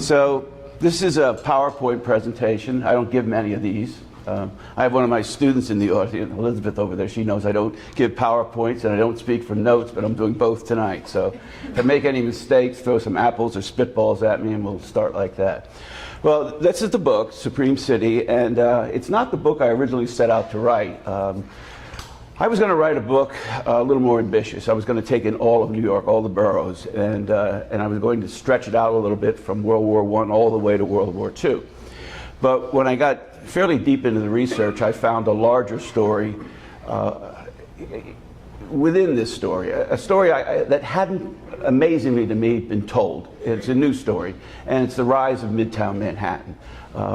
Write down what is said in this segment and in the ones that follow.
So this is a PowerPoint presentation. I don't give many of these. I have one of my students in the audience, Elizabeth over there. She knows I don't give PowerPoints and I don't speak from notes, but I'm doing both tonight. So if I make any mistakes, throw some apples or spitballs at me and we'll start like that. Well, this is the book, Supreme City, and it's not the book I originally set out to write. I was going to write a book a little more ambitious. I was going to take in all of New York, all the boroughs, and I was going to stretch it out a little bit from World War I all the way to World War II. But when I got fairly deep into the research, I found a larger story within this story, a story that hadn't, amazingly to me, been told. It's a new story, and it's the rise of Midtown Manhattan,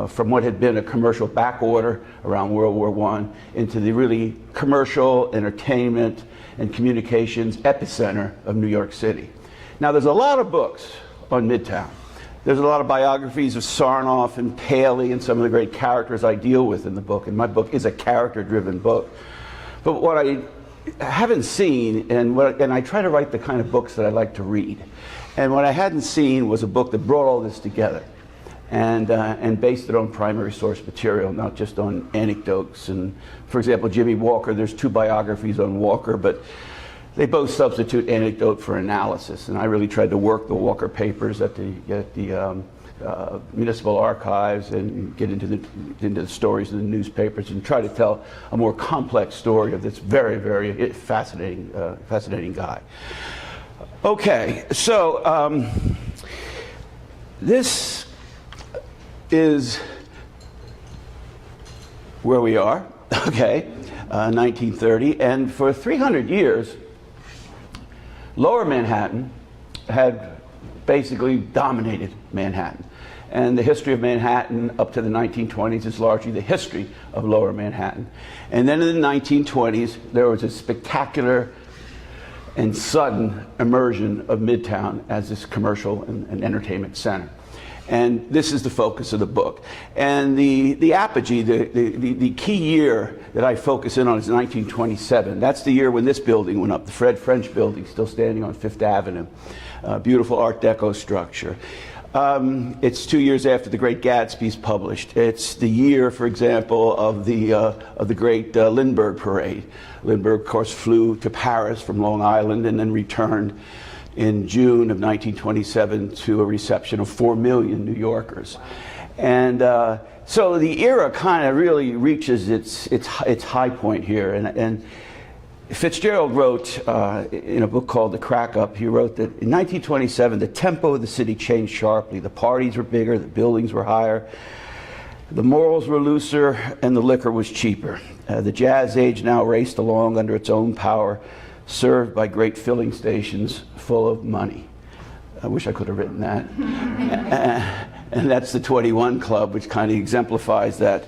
from what had been a commercial backwater around World War I into the really commercial, entertainment, and communications epicenter of New York City. Now, there's a lot of books on Midtown. There's a lot of biographies of Sarnoff and Paley and some of the great characters I deal with in the book, and my book is a character-driven book. But what I haven't seen, and I try to write the kind of books that I like to read, and what I hadn't seen was a book that brought all this together and based it on primary source material, not just on anecdotes. And for example, Jimmy Walker, there's 2 biographies on Walker, but they both substitute anecdote for analysis, and I really tried to work the Walker papers at the municipal archives and get into the stories in the newspapers and try to tell a more complex story of this very, very fascinating guy. Okay, so this is where we are, okay, 1930, and for 300 years, Lower Manhattan had basically dominated Manhattan. And the history of Manhattan up to the 1920s is largely the history of Lower Manhattan. And then in the 1920s, there was a spectacular and sudden immersion of Midtown as this commercial and entertainment center. And this is the focus of the book. And the apogee, the key year that I focus in on is 1927. That's the year when this building went up, the Fred French building, still standing on Fifth Avenue. Beautiful Art Deco structure. It's 2 years after The Great Gatsby's published. It's the year, for example, of the great Lindbergh Parade. Lindbergh, of course, flew to Paris from Long Island and then returned in June of 1927 to a reception of 4 million New Yorkers. And so the era kind of really reaches its high point here. And Fitzgerald wrote in a book called The Crack Up, he wrote that in 1927, the tempo of the city changed sharply. The parties were bigger, the buildings were higher, the morals were looser, and the liquor was cheaper. The jazz age now raced along under its own power, served by great filling stations full of money. I wish I could have written that. And that's the 21 Club, which kind of exemplifies that,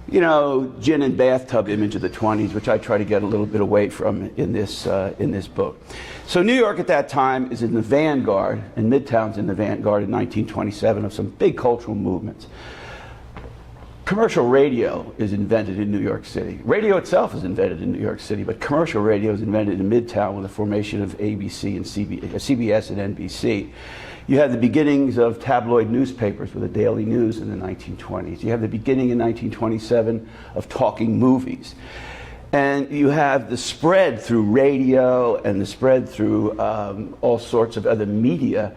you know, gin and bathtub image of the 20s, which I try to get a little bit away from in this book. So New York at that time is in the vanguard, and Midtown's in the vanguard in 1927 of some big cultural movements. Commercial radio is invented in New York City. Radio itself is invented in New York City, but commercial radio is invented in Midtown with the formation of ABC and CBS and NBC. You have the beginnings of tabloid newspapers with the Daily News in the 1920s. You have the beginning in 1927 of talking movies. And you have the spread through radio and the spread through all sorts of other media,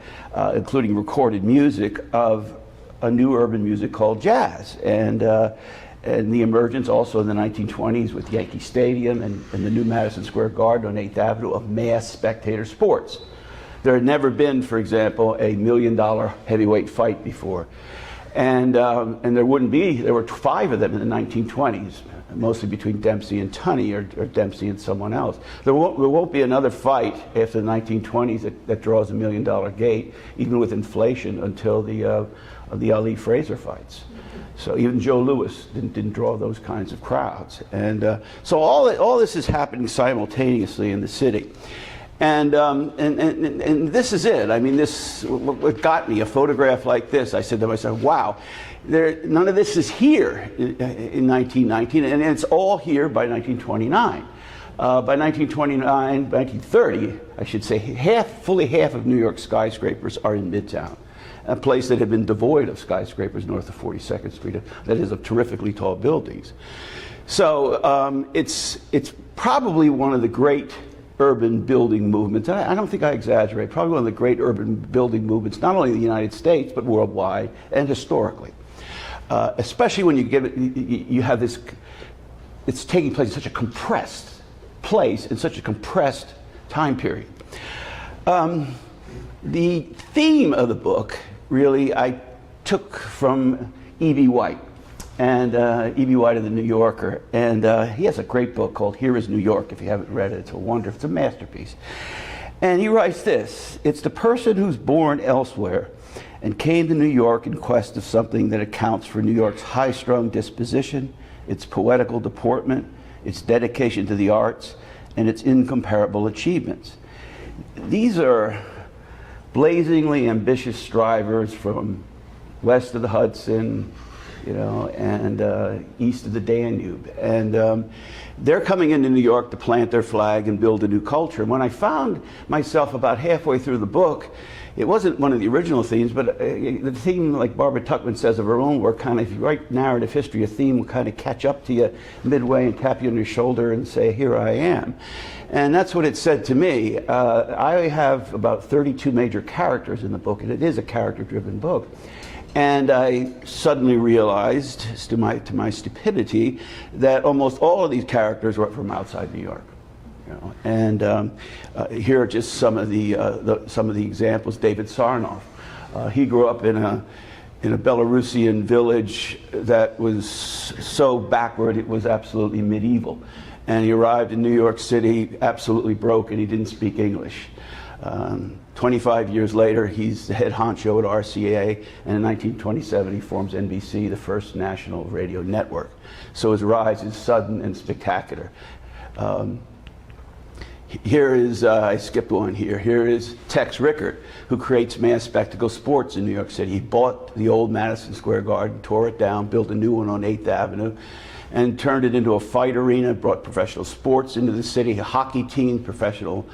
including recorded music, of a new urban music called jazz. And the emergence also in the 1920s with Yankee Stadium and the new Madison Square Garden on 8th Avenue of mass spectator sports. There had never been, for example, a $1 million heavyweight fight before. And there were 5 of them in the 1920s, mostly between Dempsey and Tunney, or Dempsey and someone else. There won't be another fight after the 1920s that draws $1 million gate, even with inflation, until the Ali Fraser fights. So even Joe Louis didn't draw those kinds of crowds. And so all this is happening simultaneously in the city. And this is it. I mean, what got me, a photograph like this, I said to myself, wow, none of this is here in 1919, and it's all here by 1929. By 1930, I should say, fully half of New York's skyscrapers are in Midtown. a place that had been devoid of skyscrapers north of 42nd Street, that is, of terrifically tall buildings. So it's probably one of the great urban building movements. I don't think I exaggerate. Probably one of the great urban building movements, not only in the United States, but worldwide and historically. Especially when you give it, you have this, it's taking place in such a compressed place, in such a compressed time period. The theme of the book, really, I took from E.B. White. And E.B. White of the New Yorker, and he has a great book called Here is New York. If you haven't read it, it's a wonder. It's a masterpiece. And he writes this: it's the person who's born elsewhere and came to New York in quest of something that accounts for New York's high-strung disposition, its poetical deportment, its dedication to the arts, and its incomparable achievements. These are blazingly ambitious strivers from west of the Hudson, you know, and east of the Danube. And they're coming into New York to plant their flag and build a new culture. And when I found myself about halfway through the book, it wasn't one of the original themes, but the theme, like Barbara Tuchman says of her own work, kind of, if you write narrative history, a theme will kind of catch up to you midway and tap you on your shoulder and say, here I am. And that's what it said to me. I have about 32 major characters in the book, and it is a character-driven book. And I suddenly realized, to my stupidity, that almost all of these characters were from outside New York. You know? And here are just some of the examples. David Sarnoff. He grew up in a Belarusian village that was so backward it was absolutely medieval. And he arrived in New York City absolutely broke, and he didn't speak English. 25 years later, he's the head honcho at RCA, and in 1927 he forms NBC, the first national radio network. So his rise is sudden and spectacular. Here is, I skipped one here, here is Tex Ricker, who creates mass spectacle sports in New York City. He bought the old Madison Square Garden, tore it down, built a new one on 8th Avenue, and turned it into a fight arena, brought professional sports into the city, hockey teams, professional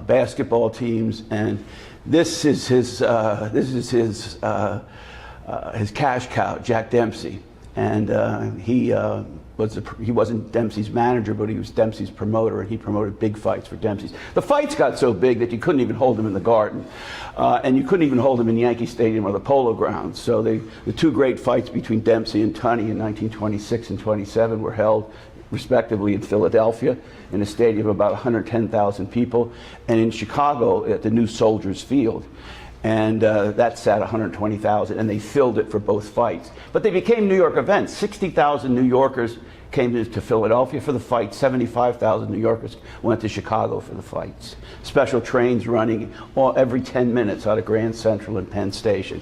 basketball teams, and this is his cash cow, Jack Dempsey, and he wasn't Dempsey's manager, but he was Dempsey's promoter, and he promoted big fights for Dempsey. The fights got so big that you couldn't even hold them in the Garden, and you couldn't even hold them in Yankee Stadium or the Polo Grounds. So the two great fights between Dempsey and Tunney in 1926 and 27 were held respectively in Philadelphia in a stadium of about 110,000 people, and in Chicago at the new Soldiers Field. And that sat 120,000, and they filled it for both fights. But they became New York events. 60,000 New Yorkers came to Philadelphia for the fight. 75,000 New Yorkers went to Chicago for the fights. Special trains running every 10 minutes out of Grand Central and Penn Station.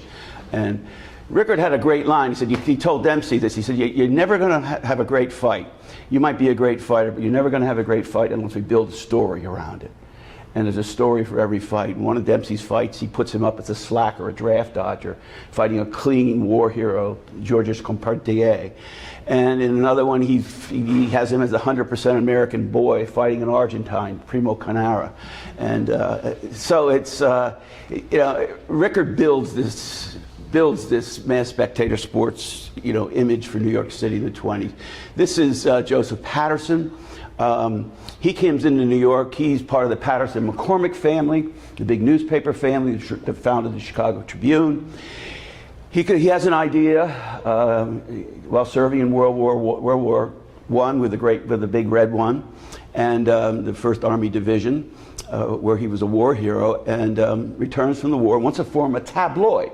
And Rickard had a great line. He said, he told Dempsey this. He said, you're never going to have a great fight. You might be a great fighter, but you're never going to have a great fight unless we build a story around it. And there's a story for every fight. In one of Dempsey's fights, he puts him up as a slacker, a draft dodger, fighting a clean war hero, Georges Compartier. And in another one, he has him as a 100% American boy fighting an Argentine, Primo Canara. And so it's, Rickard builds this mass spectator sports, image for New York City in the 20s. This is Joseph Patterson. He comes into New York. He's part of the Patterson McCormick family, the big newspaper family that founded the Chicago Tribune. He has an idea while serving in World War I with the Big Red One, and the First Army Division, where he was a war hero, and returns from the war, wants to form a tabloid.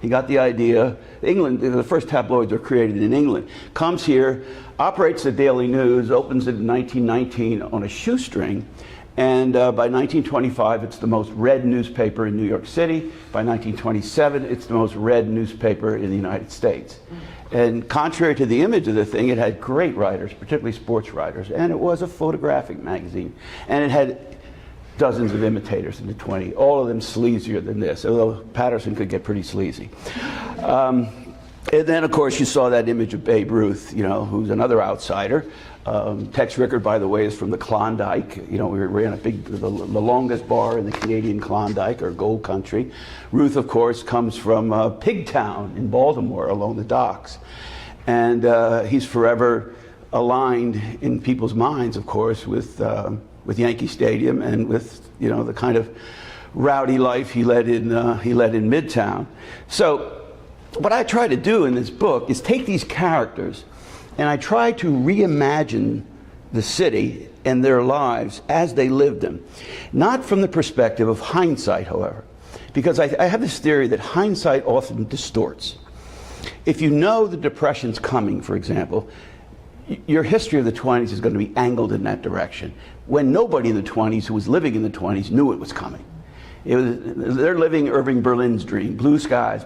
He got the idea. England, the first tabloids were created in England. Comes here, operates the Daily News, opens it in 1919 on a shoestring, and by 1925 it's the most read newspaper in New York City. By 1927 it's the most read newspaper in the United States. And contrary to the image of the thing, it had great writers, particularly sports writers, and it was a photographic magazine. And it had dozens of imitators in the 20s, all of them sleazier than this, although Patterson could get pretty sleazy. And then, of course, you saw that image of Babe Ruth, you know, who's another outsider. Tex Ricker, by the way, is from the Klondike. You know, we ran the longest bar in the Canadian Klondike, or Gold Country. Ruth, of course, comes from Pigtown in Baltimore, along the docks. And he's forever aligned in people's minds, of course, with Yankee Stadium and with, you know, the kind of rowdy life he led in Midtown. So what I try to do in this book is take these characters and I try to reimagine the city and their lives as they lived them. Not from the perspective of hindsight, however, because I have this theory that hindsight often distorts. If you know the Depression's coming, for example, your history of the 20s is going to be angled in that direction, when nobody in the 20s who was living in the 20s knew it was coming. They're living Irving Berlin's dream, blue skies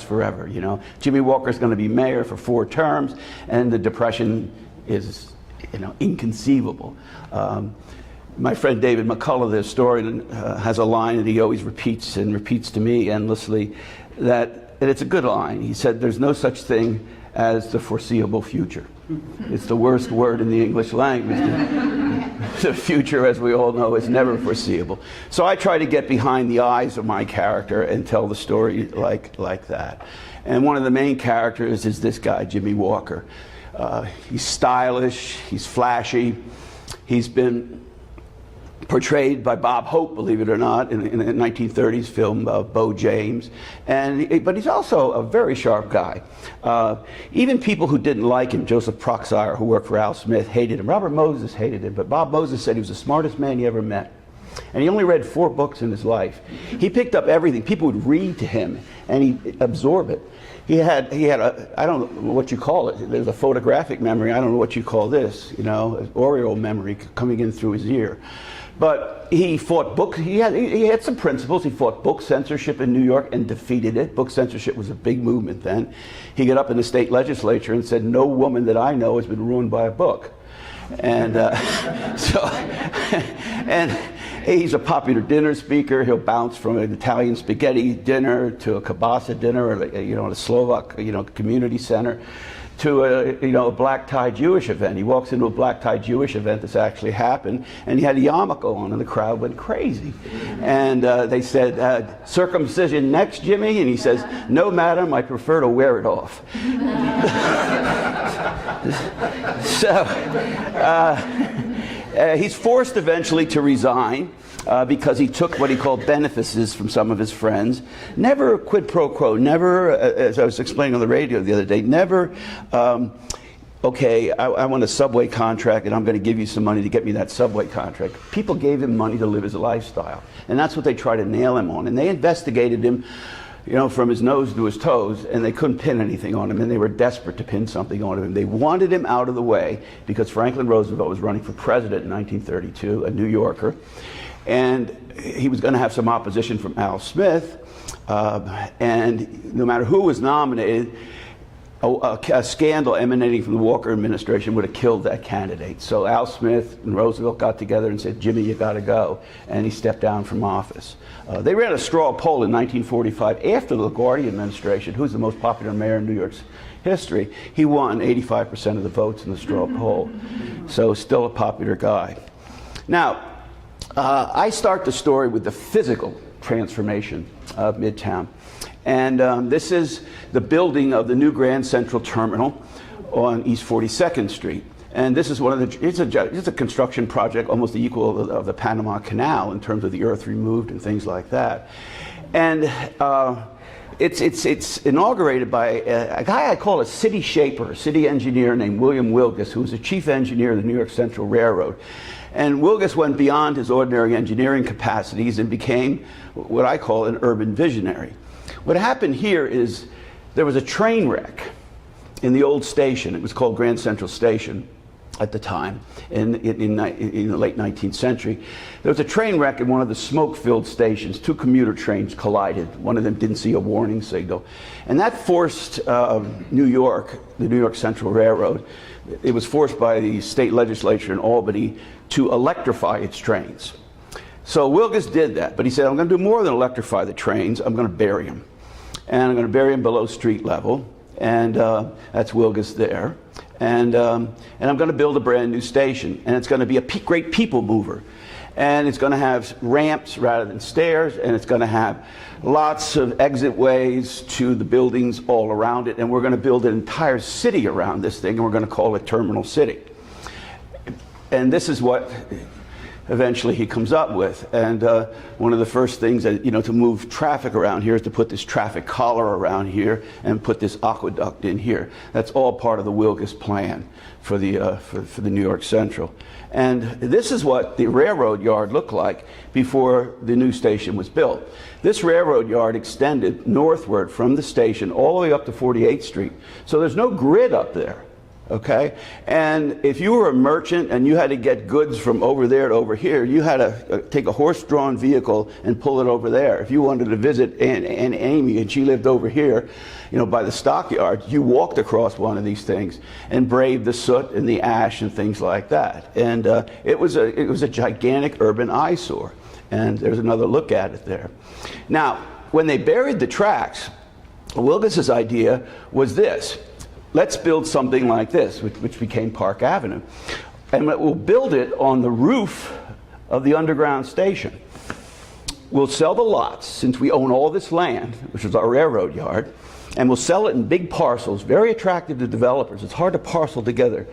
forever, you know. Jimmy Walker's going to be mayor for 4 terms, and the Depression is, you know, inconceivable. My friend David McCullough, the historian, has a line that he always repeats to me endlessly, and it's a good line. He said, "There's no such thing as the foreseeable future." It's the worst word in the English language. The future, as we all know, is never foreseeable. So I try to get behind the eyes of my character and tell the story like that. And one of the main characters is this guy, Jimmy Walker. He's stylish, he's flashy, he's been portrayed by Bob Hope, believe it or not, in the 1930s film Bo James. But he's also a very sharp guy. Even people who didn't like him, Joseph Proxire, who worked for Al Smith, hated him. Robert Moses hated him, but Bob Moses said he was the smartest man he ever met. And he only read 4 books in his life. He picked up everything. People would read to him, and he'd absorb it. He had I don't know what you call it. There's a photographic memory. I don't know what you call this, you know, an aural memory coming in through his ear. But he fought book. He had some principles. He fought book censorship in New York and defeated it. Book censorship was a big movement then. He got up in the state legislature and said, "No woman that I know has been ruined by a book." And and he's a popular dinner speaker. He'll bounce from an Italian spaghetti dinner to a kielbasa dinner, or, you know, a Slovak, you know, community center, to a black-tie Jewish event. He walks into a black-tie Jewish event that's actually happened, and he had a yarmulke on, and the crowd went crazy. And they said, "Circumcision next, Jimmy?" And he says, "No, madam, I prefer to wear it off." So he's forced eventually to resign because he took what he called benefices from some of his friends. Never quid pro quo, never, as I was explaining on the radio the other day, never, okay, I want a subway contract and I'm going to give you some money to get me that subway contract. People gave him money to live his lifestyle, and that's what they tried to nail him on. And they investigated him, you know, from his nose to his toes, and they couldn't pin anything on him, and they were desperate to pin something on him. They wanted him out of the way because Franklin Roosevelt was running for president in 1932, a New Yorker, and he was going to have some opposition from Al Smith, and no matter who was nominated, a scandal emanating from the Walker administration would have killed that candidate. So Al Smith and Roosevelt got together and said, "Jimmy, you got to go," and he stepped down from office. They ran a straw poll in 1945 after the LaGuardia administration, who's the most popular mayor in New York's history. He won 85% of the votes in the straw poll, so still a popular guy. Now, I start the story with the physical transformation of Midtown. And this is the building of the new Grand Central Terminal on East 42nd Street. And this is one of the, it's a construction project almost the equal of the Panama Canal in terms of the earth removed and things like that. And it's inaugurated by a guy I call a city shaper, a city engineer named William Wilgus, who was the chief engineer of the New York Central Railroad. And Wilgus went beyond his ordinary engineering capacities and became what I call an urban visionary. What happened here is there was a train wreck in the old station. It was called Grand Central Station at the time, in the late 19th century. There was a train wreck in one of the smoke-filled stations. 2 commuter trains collided. One of them didn't see a warning signal. And that forced New York, the New York Central Railroad, it was forced by the state legislature in Albany to electrify its trains. So Wilgus did that, but he said, "I'm going to do more than electrify the trains, I'm going to bury them. And I'm going to bury them below street level. and that's Wilgus there. And I'm going to build a brand new station, and it's going to be a great people mover. And it's going to have ramps rather than stairs, and it's going to have lots of exit ways to the buildings all around it, and we're going to build an entire city around this thing, and we're going to call it Terminal City. And this is what eventually he comes up with. And one of the first things that, to move traffic around here is to put this traffic collar around here and put this aqueduct in here. That's all part of the Wilgus plan for the New York Central. And this is what the railroad yard looked like before the new station was built. This railroad yard extended northward from the station all the way up to 48th Street. So there's no grid up there. Okay, and if you were a merchant and you had to get goods from over there to over here, you had to take a horse-drawn vehicle and pull it over there. If you wanted to visit Aunt Amy and she lived over here, by the stockyard, you walked across one of these things and braved the soot and the ash and things like that. And it was a gigantic urban eyesore. And there's another look at it there. Now, when they buried the tracks, Wilgus's idea was this. Let's build something like this, which became Park Avenue. And we'll build it on the roof of the underground station. We'll sell the lots, since we own all this land, which is our railroad yard, and we'll sell it in big parcels, very attractive to developers. It's hard to parcel together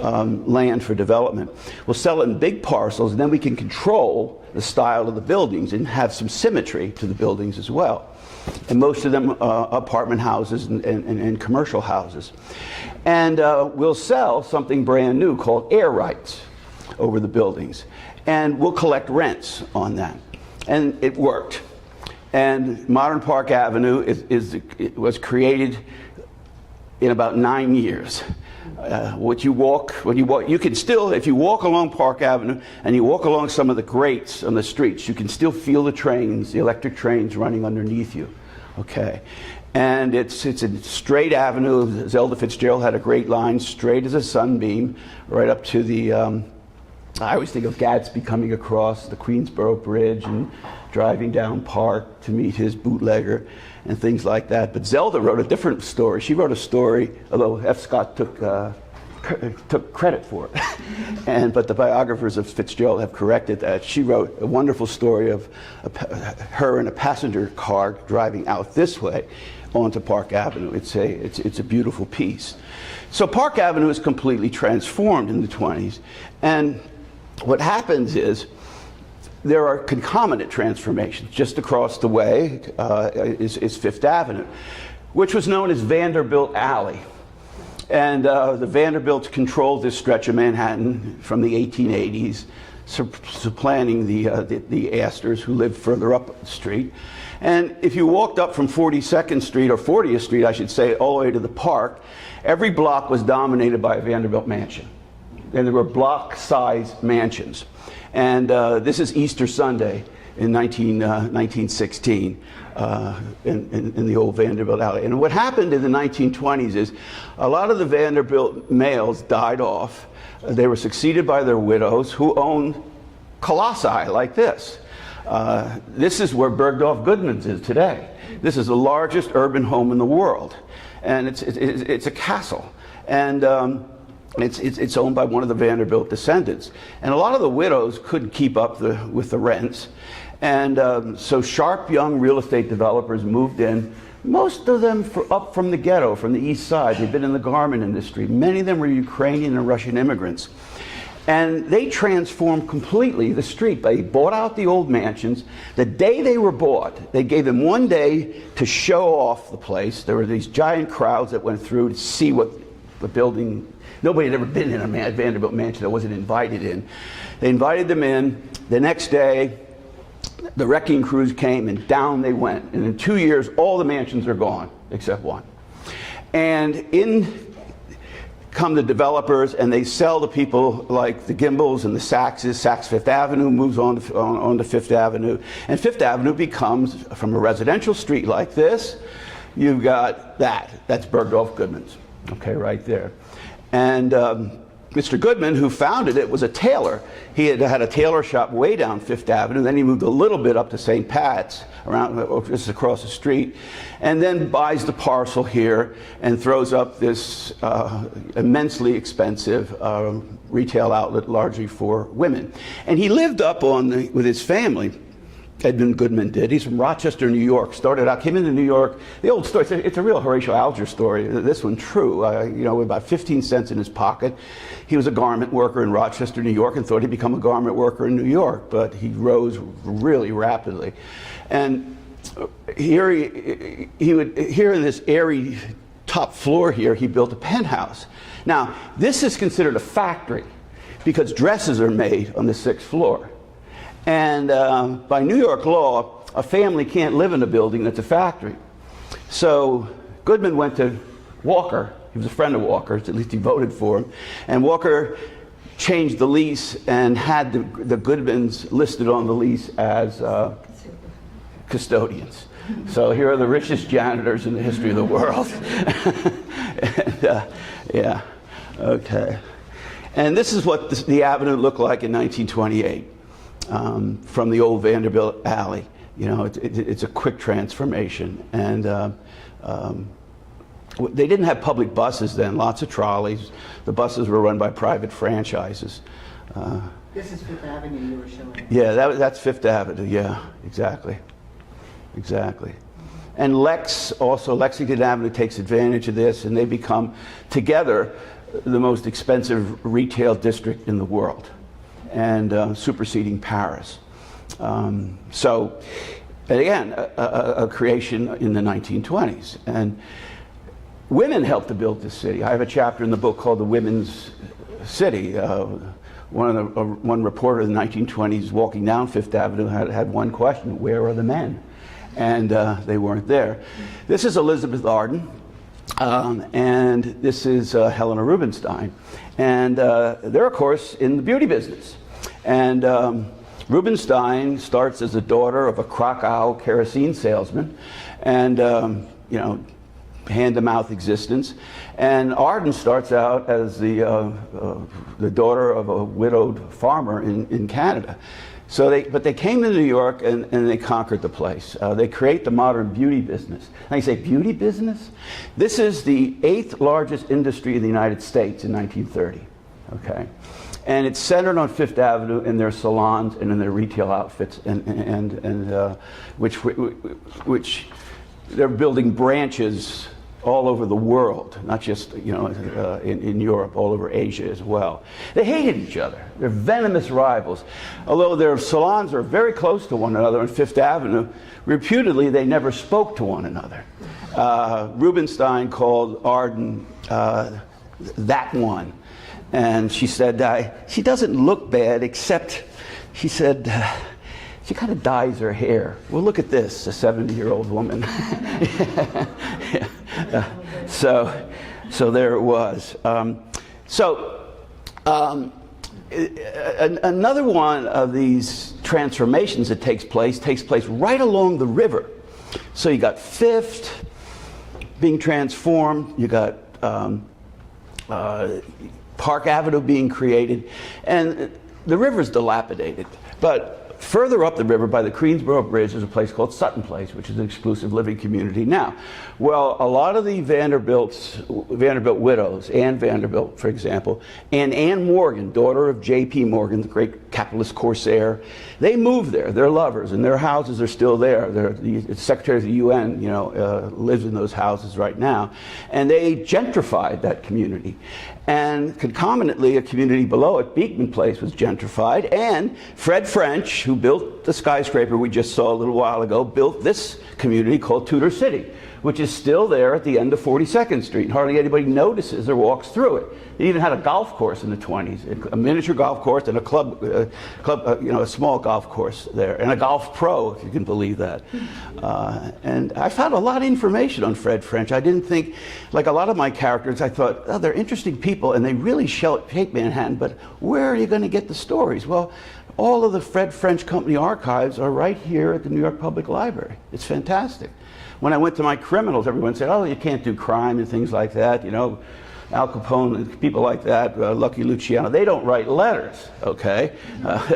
land for development. We'll sell it in big parcels, and then we can control the style of the buildings and have some symmetry to the buildings as well. And most of them apartment houses and commercial houses. And we'll sell something brand new called air rights over the buildings. And we'll collect rents on that. And it worked. And modern Park Avenue it was created in about 9 years. You can still, if you walk along Park Avenue and you walk along some of the grates on the streets, you can still feel the trains, the electric trains running underneath you. Okay, and it's a straight avenue. Zelda Fitzgerald had a great line, straight as a sunbeam, right up to the. I always think of Gatsby coming across the Queensboro Bridge and driving down Park to meet his bootlegger and things like that. But Zelda wrote a different story. She wrote a story, although F. Scott took credit for it. But the biographers of Fitzgerald have corrected that. She wrote a wonderful story of her in a passenger car driving out this way onto Park Avenue. It's a beautiful piece. So Park Avenue is completely transformed in the 20s. And what happens is there are concomitant transformations. Just across the way is Fifth Avenue, which was known as Vanderbilt Alley. And the Vanderbilts controlled this stretch of Manhattan from the 1880s, supplanting the Astors, who lived further up the street. And if you walked up from 42nd Street, or 40th Street, I should say, all the way to the Park, every block was dominated by a Vanderbilt mansion. And there were block-sized mansions. And this is Easter Sunday in 1916 in the old Vanderbilt Alley. And what happened in the 1920s is a lot of the Vanderbilt males died off. They were succeeded by their widows, who owned colossi like this. This is where Bergdorf Goodman's is today. This is the largest urban home in the world. And it's a castle. And it's owned by one of the Vanderbilt descendants. And a lot of the widows couldn't keep up with the rents. And so sharp young real estate developers moved in, most of them up from the ghetto, from the east side. They've been in the garment industry. Many of them were Ukrainian and Russian immigrants. And they transformed completely the street. They bought out the old mansions. The day they were bought, they gave them one day to show off the place. There were these giant crowds that went through to see what the building. Nobody had ever been in a Vanderbilt mansion that wasn't invited in. They invited them in. The next day, the wrecking crews came and down they went. And in 2 years, all the mansions are gone except one. And in come the developers, and they sell to people like the Gimbels and the Saxes. Saks Fifth Avenue moves on to Fifth Avenue. And Fifth Avenue becomes, from a residential street like this, you've got that. That's Bergdorf Goodman's, okay, right there. And Mr. Goodman, who founded it, was a tailor. He had had a tailor shop way down Fifth Avenue, then he moved a little bit up to St. Pat's, around just across the street, and then buys the parcel here and throws up this immensely expensive retail outlet, largely for women. And he lived up on with his family. Edmund Goodman did. He's from Rochester, New York. Started out, came into New York. The old story, it's a real Horatio Alger story. This one true. You know, with about 15 cents in his pocket. He was a garment worker in Rochester, New York, and thought he'd become a garment worker in New York, but he rose really rapidly. And here here in this airy top floor here, he built a penthouse. Now, this is considered a factory because dresses are made on the 6th floor. And by New York law, a family can't live in a building that's a factory. So Goodman went to Walker. He was a friend of Walker's, at least he voted for him. And Walker changed the lease and had the Goodmans listed on the lease as custodians. So here are the richest janitors in the history of the world. And, yeah, okay. And this is what the avenue looked like in 1928. From the old Vanderbilt Alley. You know, it's a quick transformation. And they didn't have public buses then, lots of trolleys. The buses were run by private franchises. This is Fifth Avenue you were showing. Yeah, that's Fifth Avenue, yeah, exactly. Exactly. And Lexington Avenue takes advantage of this, and they become, together, the most expensive retail district in the world, and superseding Paris. So, and again, a creation in the 1920s. And women helped to build this city. I have a chapter in the book called The Women's City. One reporter in the 1920s walking down Fifth Avenue had one question: where are the men? And they weren't there. This is Elizabeth Arden. And this is Helena Rubinstein. And they're, of course, in the beauty business. And Rubinstein starts as the daughter of a Krakow kerosene salesman, and, you know, hand-to-mouth existence. And Arden starts out as the daughter of a widowed farmer in Canada. So but they came to New York and they conquered the place. They create the modern beauty business. Now you say, beauty business? This is the 8th largest industry in the United States in 1930, okay? And it's centered on Fifth Avenue in their salons and in their retail outfits, which they're building branches all over the world, not just, you know, in Europe, all over Asia as well. They hated each other. They're venomous rivals. Although their salons are very close to one another on Fifth Avenue, reputedly they never spoke to one another. Rubinstein called Arden that one. And she said, she doesn't look bad, except, she said, she kind of dyes her hair. Well, look at this, a 70-year-old woman. So there it was. Another one of these transformations that takes place right along the river. So you got Fifth being transformed, you got Park Avenue being created, and the river's dilapidated. But further up the river by the Queensboro Bridge is a place called Sutton Place, which is an exclusive living community now. Well, a lot of the Vanderbilt widows, Anne Vanderbilt, for example, and Anne Morgan, daughter of J.P. Morgan, the great capitalist corsair, they moved there. They're lovers, and their houses are still there. The Secretary of the UN, you know, lives in those houses right now. And they gentrified that community. And concomitantly, a community below it, Beekman Place, was gentrified. And Fred French, who built the skyscraper we just saw a little while ago, built this community called Tudor City, which is still there at the end of 42nd Street. Hardly anybody notices or walks through it. They even had a golf course in the 20s, a miniature golf course and you know, a small golf course there, and a golf pro, if you can believe that. And I found a lot of information on Fred French. I didn't think, like a lot of my characters, I thought, oh, they're interesting people and they really shape Manhattan, but where are you going to get the stories? Well, all of the Fred French Company archives are right here at the New York Public Library. It's fantastic. When I went to my criminals, everyone said, oh, you can't do crime and things like that, you know. Al Capone, people like that, Lucky Luciano, they don't write letters, okay?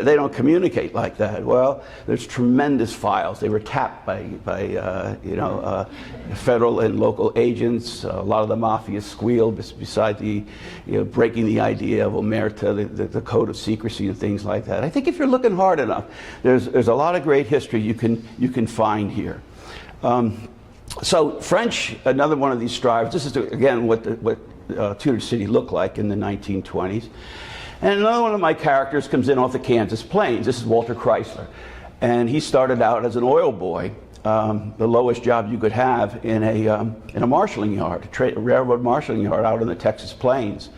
They don't communicate like that. Well, there's tremendous files. They were tapped by federal and local agents. A lot of the mafia squealed beside the, breaking the idea of omerta, the code of secrecy and things like that. I think if you're looking hard enough, there's a lot of great history you can find here. So French, another one of these strives. This is again what Tudor City looked like in the 1920s. And another one of my characters comes in off the Kansas Plains. This is Walter Chrysler, and he started out as an oil boy, the lowest job you could have in a marshalling yard, a railroad marshalling yard out in the Texas Plains,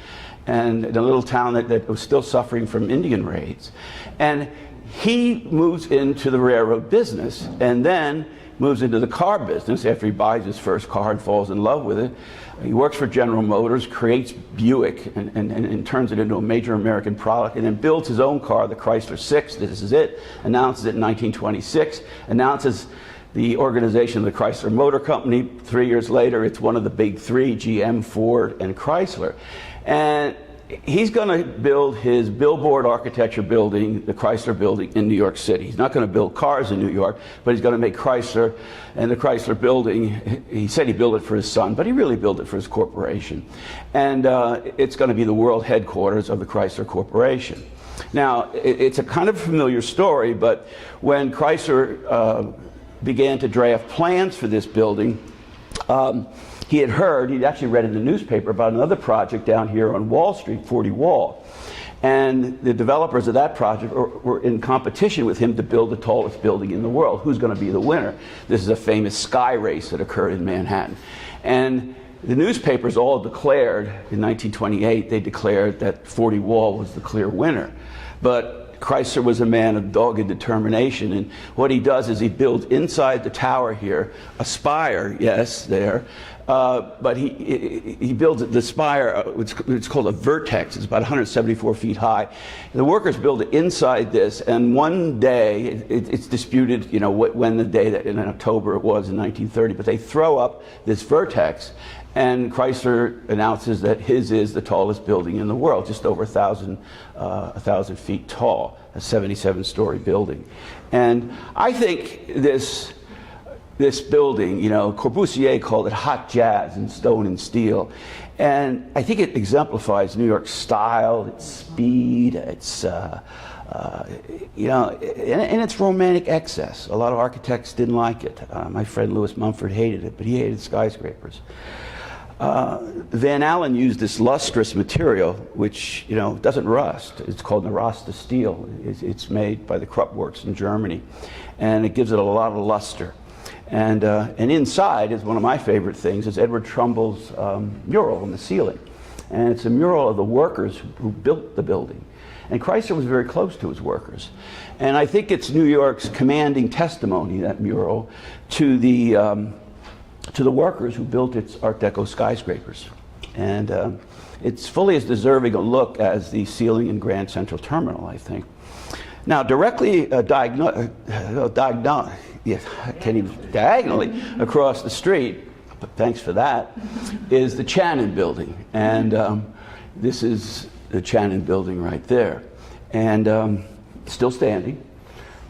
and in a little town that was still suffering from Indian raids. And he moves into the railroad business, and then moves into the car business after he buys his first car and falls in love with it. He works for General Motors, creates Buick, and turns it into a major American product, and then builds his own car, the Chrysler 6. This is it. Announces it in 1926. Announces the organization of the Chrysler Motor Company. 3 years later, it's one of the big three, GM, Ford, and Chrysler. And he's going to build his billboard architecture building, the Chrysler Building, in New York City. He's not going to build cars in New York, but he's going to make Chrysler and the Chrysler Building. He said he built it for his son, but he really built it for his corporation. And it's going to be the world headquarters of the Chrysler Corporation. Now, it's a kind of familiar story, but when Chrysler began to draft plans for this building, he had heard, he'd actually read in the newspaper about another project down here on Wall Street, 40 Wall. And the developers of that project were in competition with him to build the tallest building in the world. Who's going to be the winner? This is a famous sky race that occurred in Manhattan. And the newspapers all declared, in 1928, they declared that 40 Wall was the clear winner. But Chrysler was a man of dogged determination, and what he does is he builds inside the tower here a spire, yes, there, but he builds the spire, it's called a vertex. It's about 174 feet high. The workers build it inside this, and one day, it's disputed, when the day that in October it was in 1930, but they throw up this vertex, and Chrysler announces that his is the tallest building in the world, just over 1,000 feet tall, a 77-story building. And I think this building, Corbusier called it hot jazz in stone and steel. And I think it exemplifies New York's style, its speed, its, and its romantic excess. A lot of architects didn't like it. My friend Louis Mumford hated it, but he hated skyscrapers. Van Allen used this lustrous material, which doesn't rust. It's called Naraста steel. It's made by the Krupp Works in Germany, and it gives it a lot of luster. And inside is one of my favorite things. Is Edward Trumbull's mural on the ceiling, and it's a mural of the workers who built the building. And Chrysler was very close to his workers, and I think it's New York's commanding testimony, that mural, to the workers who built its Art Deco skyscrapers. And it's fully as deserving a look as the ceiling in Grand Central Terminal, I think. Now, directly diagonally across the street, but thanks for that, is the Channon Building. And this is the Channon Building right there. And still standing,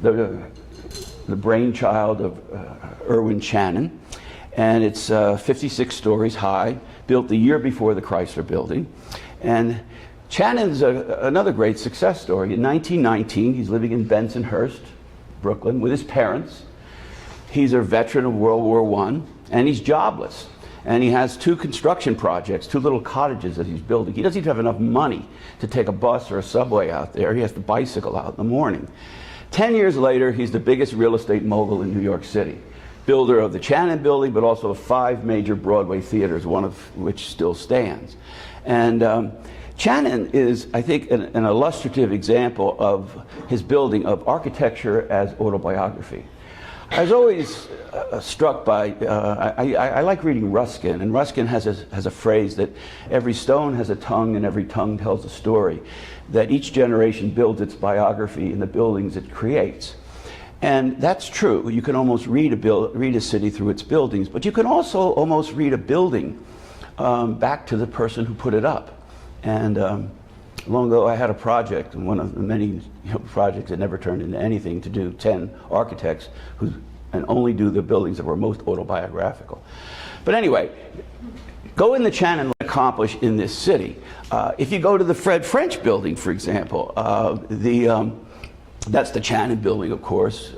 the brainchild of Irwin Channon. And it's 56 stories high, built the year before the Chrysler Building. And Channon's another great success story. In 1919, he's living in Bensonhurst, Brooklyn, with his parents. He's a veteran of World War I, and he's jobless. And he has two construction projects, two little cottages that he's building. He doesn't even have enough money to take a bus or a subway out there. He has to bicycle out in the morning. 10 years later, he's the biggest real estate mogul in New York City. Builder of the Channon Building, but also of 5 major Broadway theaters, one of which still stands. And Channon is, I think, an illustrative example of his building of architecture as autobiography. I was always struck by, I like reading Ruskin, and Ruskin has a phrase that every stone has a tongue and every tongue tells a story, that each generation builds its biography in the buildings it creates. And that's true. You can almost read a city through its buildings, but you can also almost read a building back to the person who put it up. And long ago, I had a project, one of the many projects that never turned into anything, to do 10 architects and only do the buildings that were most autobiographical. But anyway, go in the Channon accomplish in this city. If you go to the Fred French building, for example, that's the Channon building, of course.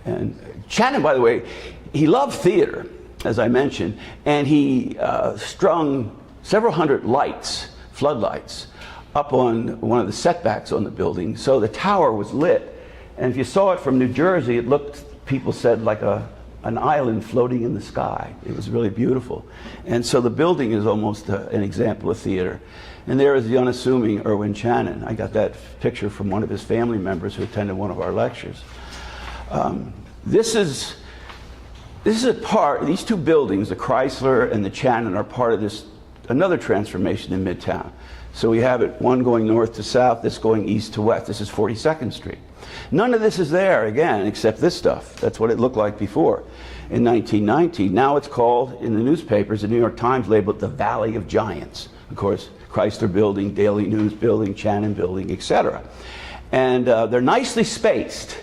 And Channon, by the way, he loved theater, as I mentioned, and he strung several hundred lights, floodlights, up on one of the setbacks on the building, so the tower was lit. And if you saw it from New Jersey, it looked, people said, like an island floating in the sky. It was really beautiful. And so the building is almost an example of theater. And there is the unassuming Irwin Channon. I got that picture from one of his family members who attended one of our lectures. This is a part, these two buildings, the Chrysler and the Channon, are part of this, another transformation in Midtown. So we have it, one going north to south, this going east to west. This is 42nd Street. None of this is there, again, except this stuff. That's what it looked like before in 1919. Now it's called, in the newspapers, the New York Times labeled the Valley of Giants. Of course, Chrysler Building, Daily News Building, Channon Building, etc. And they're nicely spaced,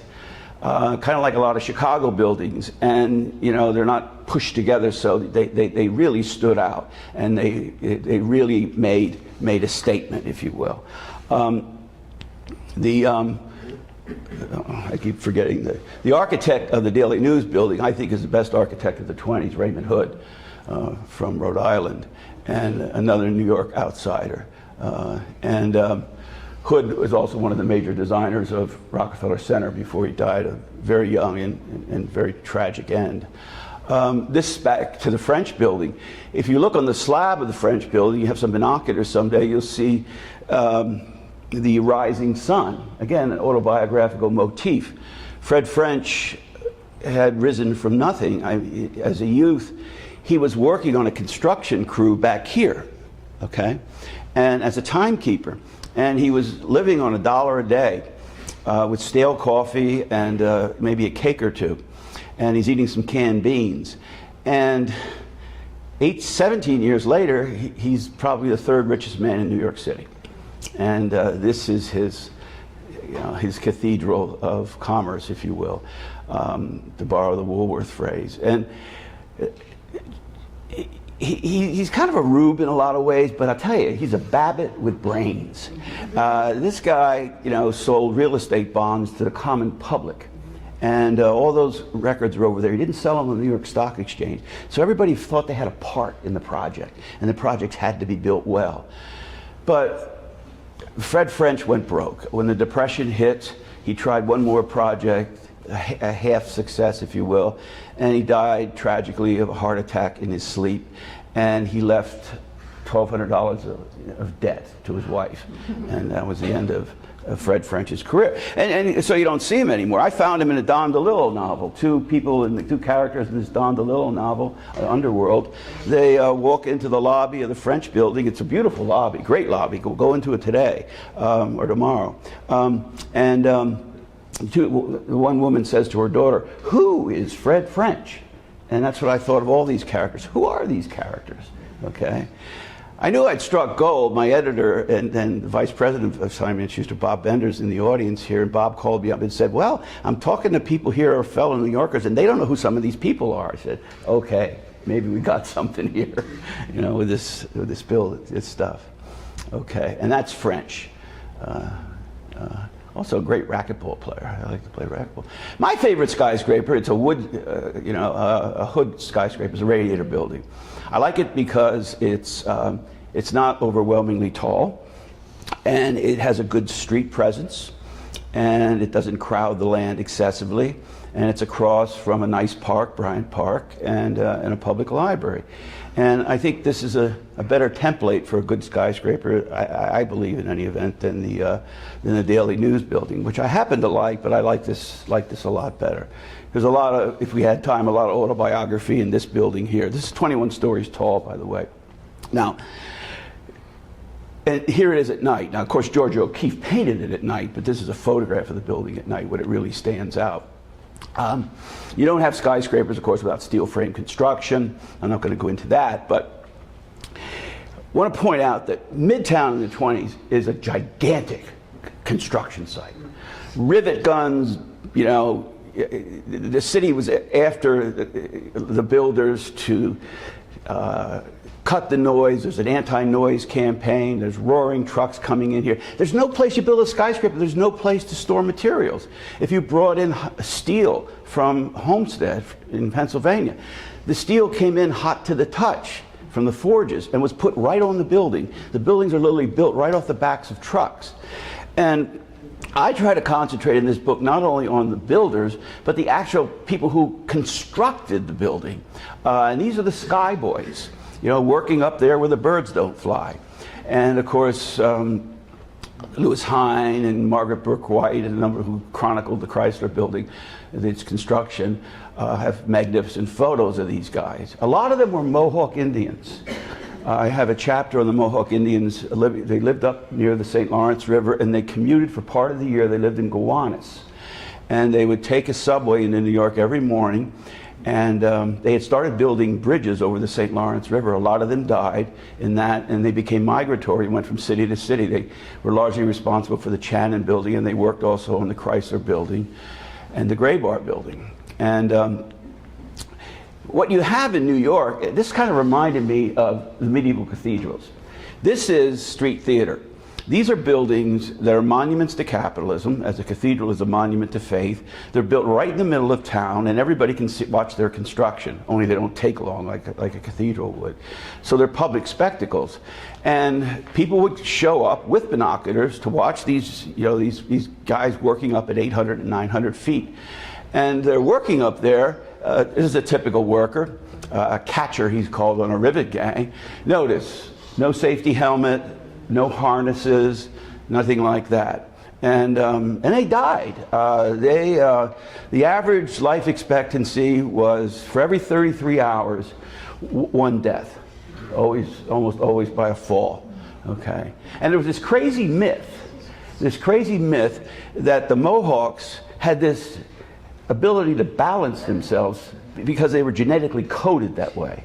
kind of like a lot of Chicago buildings. And, you know, they're not pushed together, so they really stood out. And they really made a statement, if you will. I keep forgetting the architect of the Daily News Building, I think, is the best architect of the 20s, Raymond Hood, from Rhode Island, and another New York outsider. Hood was also one of the major designers of Rockefeller Center before he died, a very young and very tragic end. This back to the French building. If you look on the slab of the French building, you have some binoculars someday, you'll see the rising sun. Again, an autobiographical motif. Fred French had risen from nothing. As a youth, he was working on a construction crew back here, okay? And as a timekeeper. And he was living on $1 a day with stale coffee and maybe a cake or two. And he's eating some canned beans. And 17 years later, he's probably the third richest man in New York City. And this is his cathedral of commerce, if you will, to borrow the Woolworth phrase. And he's kind of a rube in a lot of ways, but I'll tell you, he's a Babbitt with brains. This guy, you know, sold real estate bonds to the common public. And all those records are over there. He didn't sell them on the New York Stock Exchange. So everybody thought they had a part in the project, and the project had to be built well. But Fred French went broke. When the Depression hit, he tried one more project, a half success, if you will, and he died tragically of a heart attack in his sleep, and he left $1,200 of debt to his wife, and that was the end of Fred French's career. And so you don't see him anymore. I found him in a Don DeLillo novel. Two characters in this Don DeLillo novel, Underworld. They walk into the lobby of the French building. It's a beautiful lobby, great lobby. Go into it today or tomorrow. One woman says to her daughter, "Who is Fred French?" And that's what I thought of all these characters. Who are these characters? Okay. I knew I'd struck gold. My editor and the vice president of Simon & Schuster, Bob Bender's in the audience here, and Bob called me up and said, "Well, I'm talking to people here who are fellow New Yorkers, and they don't know who some of these people are." I said, "Okay, maybe we got something here, you know, with this stuff." Okay, and that's French. Also a great racquetball player. I like to play racquetball. My favorite skyscraper, it's a wood, a hood skyscraper, it's a radiator building. I like it because it's not overwhelmingly tall, and it has a good street presence, and it doesn't crowd the land excessively, and it's across from a nice park, Bryant Park, and a public library. And I think this is a better template for a good skyscraper, I believe, in any event, than the Daily News Building, which I happen to like, but I like this a lot better. There's a lot of, if we had time, a lot of autobiography in this building here. This is 21 stories tall, by the way. Now, and here it is at night. Now, of course, George O'Keeffe painted it at night, but this is a photograph of the building at night when it really stands out. You don't have skyscrapers, of course, without steel frame construction. I'm not going to go into that, but want to point out that Midtown in the 20s is a gigantic construction site. Rivet guns, you know, the city was after the builders to cut the noise. There's an anti-noise campaign. There's roaring trucks coming in here. There's no place you build a skyscraper. There's no place to store materials. If you brought in steel from Homestead in Pennsylvania, the steel came in hot to the touch from the forges and was put right on the building. The buildings are literally built right off the backs of trucks. And I try to concentrate in this book not only on the builders, but the actual people who constructed the building. And these are the Sky Boys, you know, working up there where the birds don't fly. And of course, Louis Hine and Margaret Burke White and a number who chronicled the Chrysler Building and its construction have magnificent photos of these guys. A lot of them were Mohawk Indians. I have a chapter on the Mohawk Indians. They lived up near the St. Lawrence River, and they commuted for part of the year. They lived in Gowanus. And they would take a subway into New York every morning, and they had started building bridges over the St. Lawrence River. A lot of them died in that, and they became migratory, went from city to city. They were largely responsible for the Channon Building, and they worked also on the Chrysler Building and the Gray Bar Building. And what you have in New York, this kind of reminded me of the medieval cathedrals. This is street theater. These are buildings that are monuments to capitalism, as a cathedral is a monument to faith. They're built right in the middle of town, and everybody can watch their construction, only they don't take long like a cathedral would. So they're public spectacles. And people would show up with binoculars to watch these, you know, these guys working up at 800 and 900 feet. And they're working up there. This is a typical worker, a catcher he's called on a Rivet Gang. Notice, no safety helmet, no harnesses, nothing like that. And they died. The average life expectancy was, for every 33 hours, one death. Almost always by a fall. Okay. And there was this crazy myth that the Mohawks had this ability to balance themselves because they were genetically coded that way.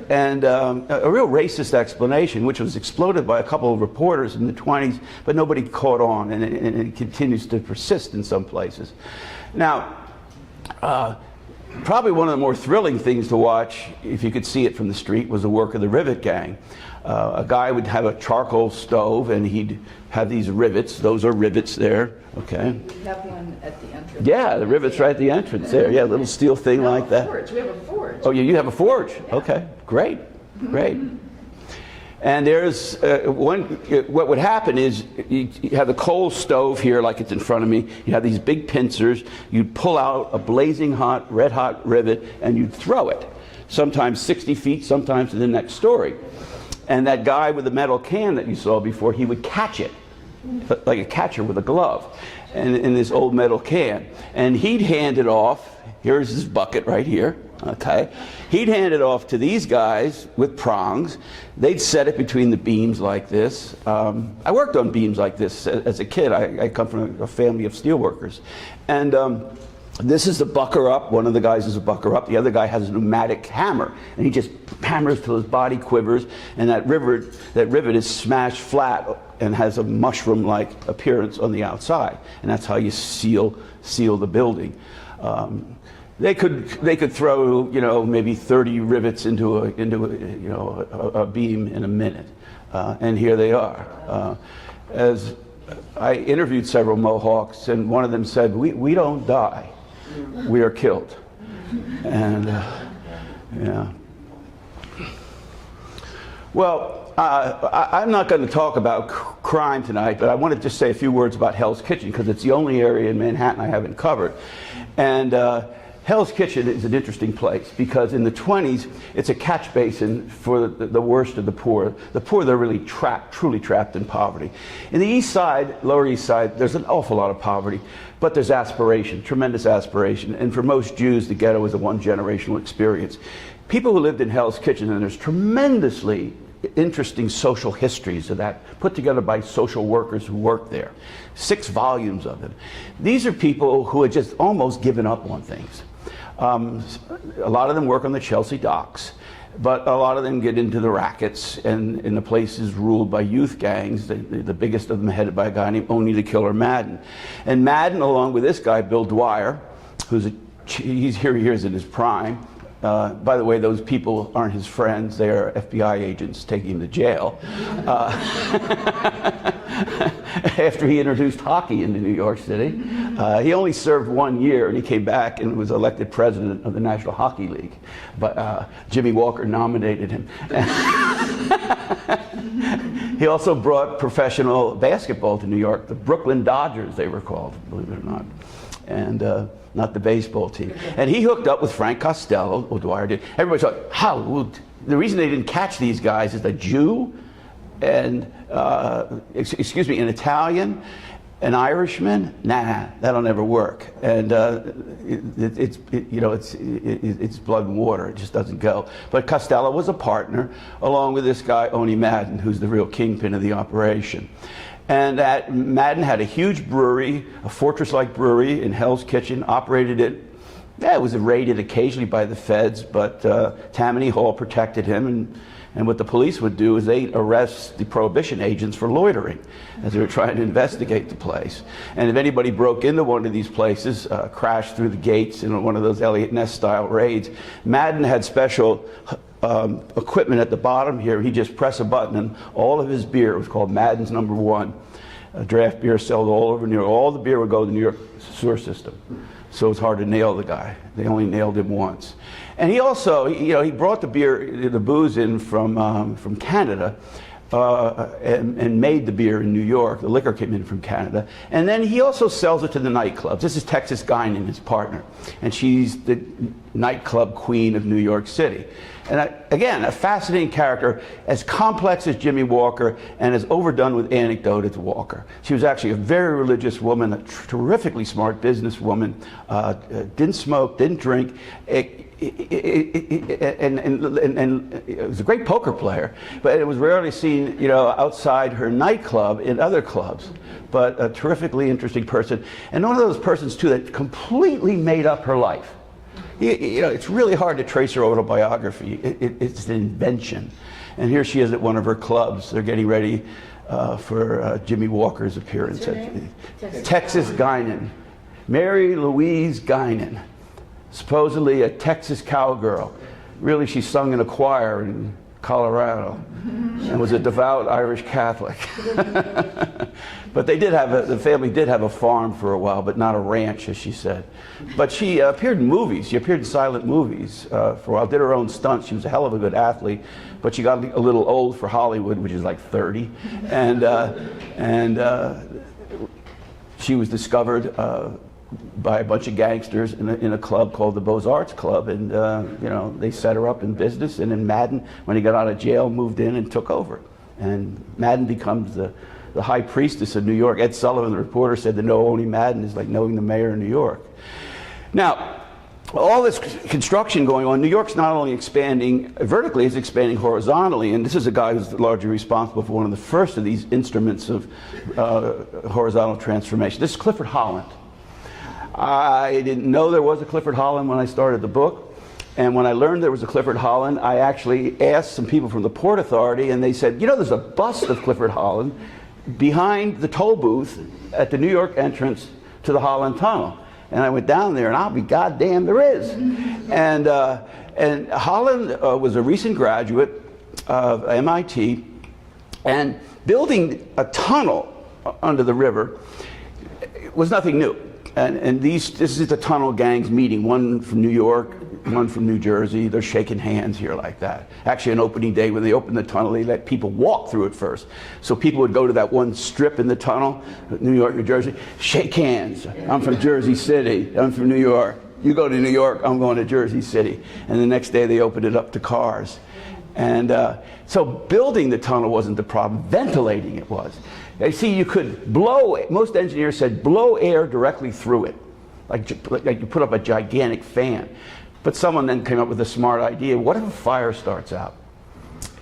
And a real racist explanation, which was exploded by a couple of reporters in the 20s, but nobody caught on, and it continues to persist in some places. Now, probably one of the more thrilling things to watch, if you could see it from the street, was the work of the Rivet Gang. A guy would have a charcoal stove, and he'd have these rivets. Those are rivets there, okay? We have one at the entrance. Yeah, the rivets right at the entrance there. Yeah, a little steel thing like that. Forge. We have a forge. Oh, yeah, you have a forge. Yeah. Okay, great, great. And there's what would happen is you have the coal stove here, like it's in front of me. You have these big pincers. You'd pull out a blazing hot, red hot rivet, and you'd throw it. Sometimes 60 feet, sometimes to the next story. And that guy with the metal can that you saw before, he would catch it, like a catcher with a glove, and in this old metal can. And he'd hand it off. Here's his bucket right here, okay? He'd hand it off to these guys with prongs. They'd set it between the beams like this. I worked on beams like this as a kid. I come from a family of steelworkers. And this is the bucker up. One of the guys is a bucker up. The other guy has a pneumatic hammer, and he just hammers till his body quivers, and that rivet is smashed flat and has a mushroom-like appearance on the outside, and that's how you seal the building. They could throw, you know, maybe 30 rivets into a beam in a minute, and here they are. As I interviewed several Mohawks, and one of them said, "We don't die. We are killed." And yeah. Well, I'm not going to talk about crime tonight, but I want to just say a few words about Hell's Kitchen, because it's the only area in Manhattan I haven't covered. And Hell's Kitchen is an interesting place because in the 20s, it's a catch basin for the worst of the poor. The poor, they're really truly trapped in poverty. In the East Side, Lower East Side, there's an awful lot of poverty, but there's aspiration, tremendous aspiration. And for most Jews, the ghetto is a one-generational experience. People who lived in Hell's Kitchen, and there's tremendously interesting social histories of that, put together by social workers who worked there. 6 volumes of them. These are people who had just almost given up on things. A lot of them work on the Chelsea docks, but a lot of them get into the rackets, and the place is ruled by youth gangs, the biggest of them headed by a guy named Owney the Killer Madden. And Madden, along with this guy, Bill Dwyer, he's here in his prime. By the way, those people aren't his friends. They are FBI agents taking him to jail. After he introduced hockey into New York City. He only served 1 year, and he came back and was elected president of the National Hockey League. But Jimmy Walker nominated him. He also brought professional basketball to New York. The Brooklyn Dodgers, they were called, believe it or not. And not the baseball team. And he hooked up with Frank Costello, Dwyer did. Everybody thought, how? Well, the reason they didn't catch these guys is a Jew and, an Italian, an Irishman. Nah, that'll never work. And it's blood and water. It just doesn't go. But Costello was a partner, along with this guy, Owney Madden, who's the real kingpin of the operation. And Madden had a huge brewery, a fortress-like brewery in Hell's Kitchen, operated it. Yeah, it was raided occasionally by the feds, but Tammany Hall protected him, and what the police would do is they'd arrest the prohibition agents for loitering as they were trying to investigate the place. And if anybody broke into one of these places, crashed through the gates in one of those Elliott Ness-style raids, Madden had special equipment at the bottom here. He just pressed a button, and all of his beer was called Madden's No. 1. Draft beer sold all over New York. All the beer would go to the New York sewer system. So it's hard to nail the guy. They only nailed him once. And he also, he brought the booze in from Canada and made the beer in New York. The liquor came in from Canada. And then he also sells it to the nightclubs. This is Texas Guinan, his partner. And she's the nightclub queen of New York City. And again, a fascinating character, as complex as Jimmy Walker and as overdone with anecdote as Walker. She was actually a very religious woman, a terrifically smart businesswoman, didn't smoke, didn't drink, and was a great poker player, but it was rarely seen, outside her nightclub in other clubs. But a terrifically interesting person, and one of those persons too that completely made up her life. It's really hard to trace her autobiography. It's an invention. And here she is at one of her clubs. They're getting ready for Jimmy Walker's appearance at Texas Guinan. Mary Louise Guinan, supposedly a Texas cowgirl. Really, she sung in a choir in Colorado and was a devout Irish Catholic. But the family did have a farm for a while, but not a ranch, as she said. But she appeared in movies. She appeared in silent movies for a while, did her own stunts. She was a hell of a good athlete, but she got a little old for Hollywood, which is like 30. And she was discovered by a bunch of gangsters in a club called the Beaux-Arts Club, and they set her up in business, and then Madden, when he got out of jail, moved in and took over. And Madden becomes the high priestess of New York. Ed Sullivan, the reporter, said to know Owney Madden is like knowing the mayor of New York. Now, all this construction going on, New York's not only expanding vertically, it's expanding horizontally, and this is a guy who's largely responsible for one of the first of these instruments of horizontal transformation. This is Clifford Holland. I didn't know there was a Clifford Holland when I started the book. And when I learned there was a Clifford Holland, I actually asked some people from the Port Authority, and they said, there's a bust of Clifford Holland behind the toll booth at the New York entrance to the Holland Tunnel. And I went down there, and I'll be goddamn, there is. And Holland was a recent graduate of MIT, and building a tunnel under the river was nothing new. And this is the tunnel gangs meeting, one from New York, one from New Jersey. They're shaking hands here like that. Actually, on opening day, when they opened the tunnel, they let people walk through it first. So people would go to that one strip in the tunnel, New York, New Jersey, shake hands. I'm from Jersey City. I'm from New York. You go to New York, I'm going to Jersey City. And the next day, they opened it up to cars. And so building the tunnel wasn't the problem. Ventilating it was. You see, you could blow, most engineers said, blow air directly through it, like you put up a gigantic fan. But someone then came up with a smart idea. What if a fire starts out?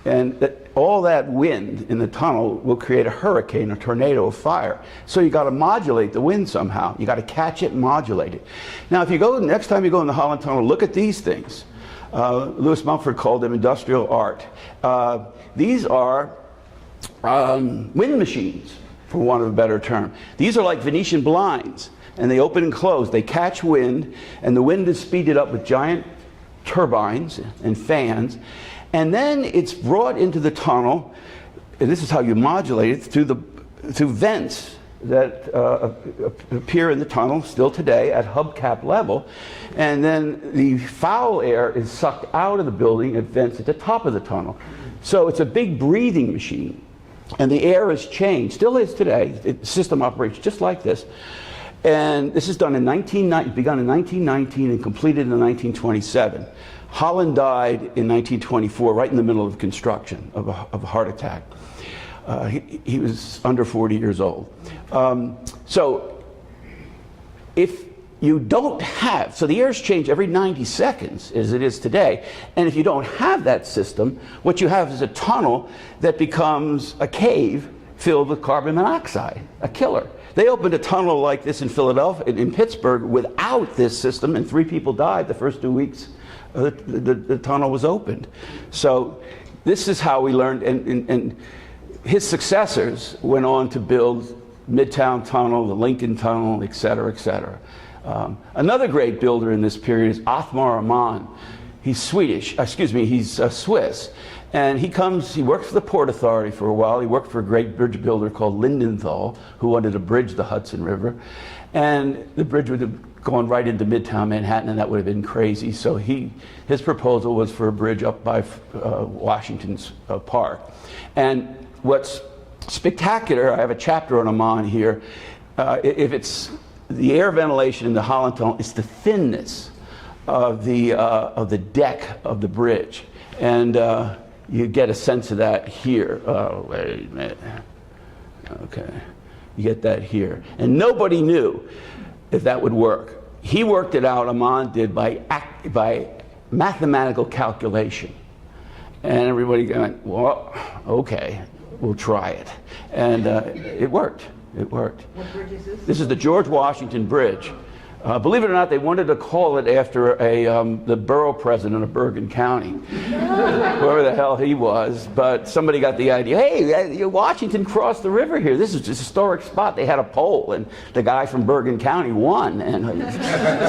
And all that wind in the tunnel will create a hurricane, a tornado of fire. So you got to modulate the wind somehow. You got to catch it and modulate it. Now, if you go, next time you go in the Holland Tunnel, look at these things. Lewis Mumford called them industrial art. These are wind machines, for want of a better term. These are like Venetian blinds, and they open and close. They catch wind, and the wind is speeded up with giant turbines and fans, and then it's brought into the tunnel, and this is how you modulate it, through vents that appear in the tunnel still today at hubcap level, and then the foul air is sucked out of the building at vents at the top of the tunnel. So it's a big breathing machine, and the air is changed, still is today. The system operates just like this, and this is done in begun in 1919 and completed in 1927. Holland died in 1924, right in the middle of construction of a heart attack. He was under 40 years old. So if you don't have, so the air's changed every 90 seconds as it is today, and if you don't have that system, what you have is a tunnel that becomes a cave filled with carbon monoxide, a killer. They opened a tunnel like this in Philadelphia, in Pittsburgh, without this system, and 3 people died the first 2 weeks the tunnel was opened. So this is how we learned, and his successors went on to build Midtown Tunnel, the Lincoln Tunnel, et cetera, et cetera. Another great builder in this period is Othmar Ammann. He's he's Swiss. And he worked for the Port Authority for a while. He worked for a great bridge builder called Lindenthal, who wanted to bridge the Hudson River. And the bridge would have gone right into Midtown Manhattan, and that would have been crazy. So his proposal was for a bridge up by Washington's Park. And what's spectacular, I have a chapter on Ammann here, if it's the air ventilation in the Holland Tunnel, it's the thinness of the deck of the bridge. And you get a sense of that here. Oh, wait a minute. Okay. You get that here. And nobody knew if that would work. He worked it out, Ammann did, by mathematical calculation. And everybody went, well, okay, we'll try it. And it worked. It worked. What bridge is this? This is the George Washington Bridge. Believe it or not, they wanted to call it after the borough president of Bergen County, whoever the hell he was. But somebody got the idea, hey, Washington crossed the river here. This is a historic spot. They had a poll, and the guy from Bergen County won. And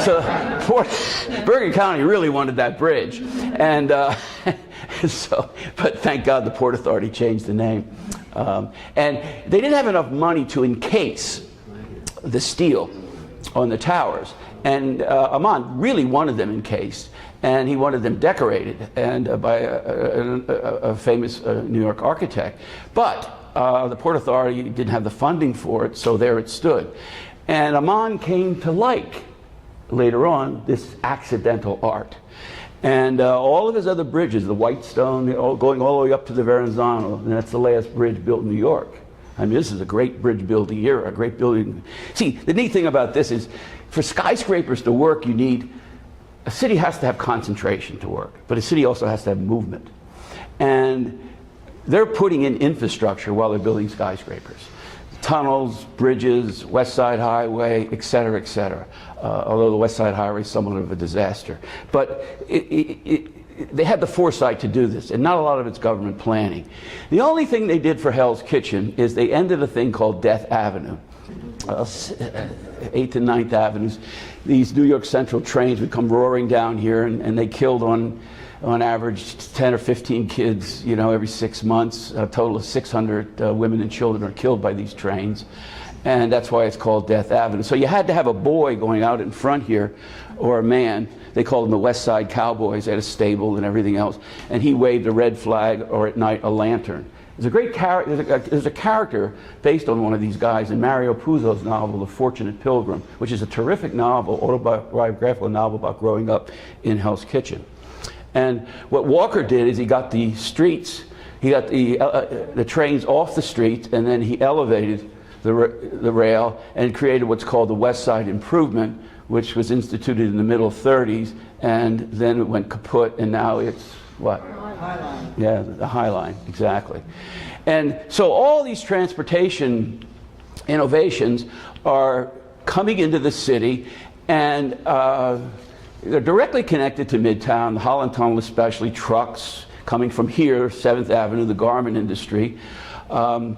so Bergen County really wanted that bridge. And but thank God the Port Authority changed the name. And they didn't have enough money to encase the steel on the towers, and Ammann really wanted them encased, and he wanted them decorated, and by a famous New York architect. But the Port Authority didn't have the funding for it, so there it stood. And Ammann came to like, later on, this accidental art. And all of his other bridges, the Whitestone, going all the way up to the Verrazano, and that's the last bridge built in New York. I mean, this is a great bridge building era, a great building. See, the neat thing about this is, for skyscrapers to work, a city has to have concentration to work, but a city also has to have movement. And they're putting in infrastructure while they're building skyscrapers. Tunnels, bridges, Westside Highway, et cetera, although the Westside Highway is somewhat of a disaster. But they had the foresight to do this, and not a lot of it's government planning. The only thing they did for Hell's Kitchen is they ended a thing called Death Avenue. 8th and 9th Avenues. These New York Central trains would come roaring down here, and they killed on average 10 or 15 kids, every 6 months. A total of 600 women and children are killed by these trains. And that's why it's called Death Avenue. So you had to have a boy going out in front here, or a man. They called them the Westside Cowboys. They had a stable and everything else. And he waved a red flag, or at night, a lantern. There's a great there's a character based on one of these guys in Mario Puzo's novel, The Fortunate Pilgrim, which is a terrific novel, autobiographical novel about growing up in Hell's Kitchen. And what Walker did is he got the streets, he got the trains off the streets, and then he elevated the rail and created what's called the West Side Improvement, which was instituted in the middle 30s, and then it went kaput, and now it's what? High Line. Yeah, the High Line, exactly. And so all these transportation innovations are coming into the city, and they're directly connected to Midtown, the Holland Tunnel especially, trucks coming from here, 7th Avenue, the garment industry. And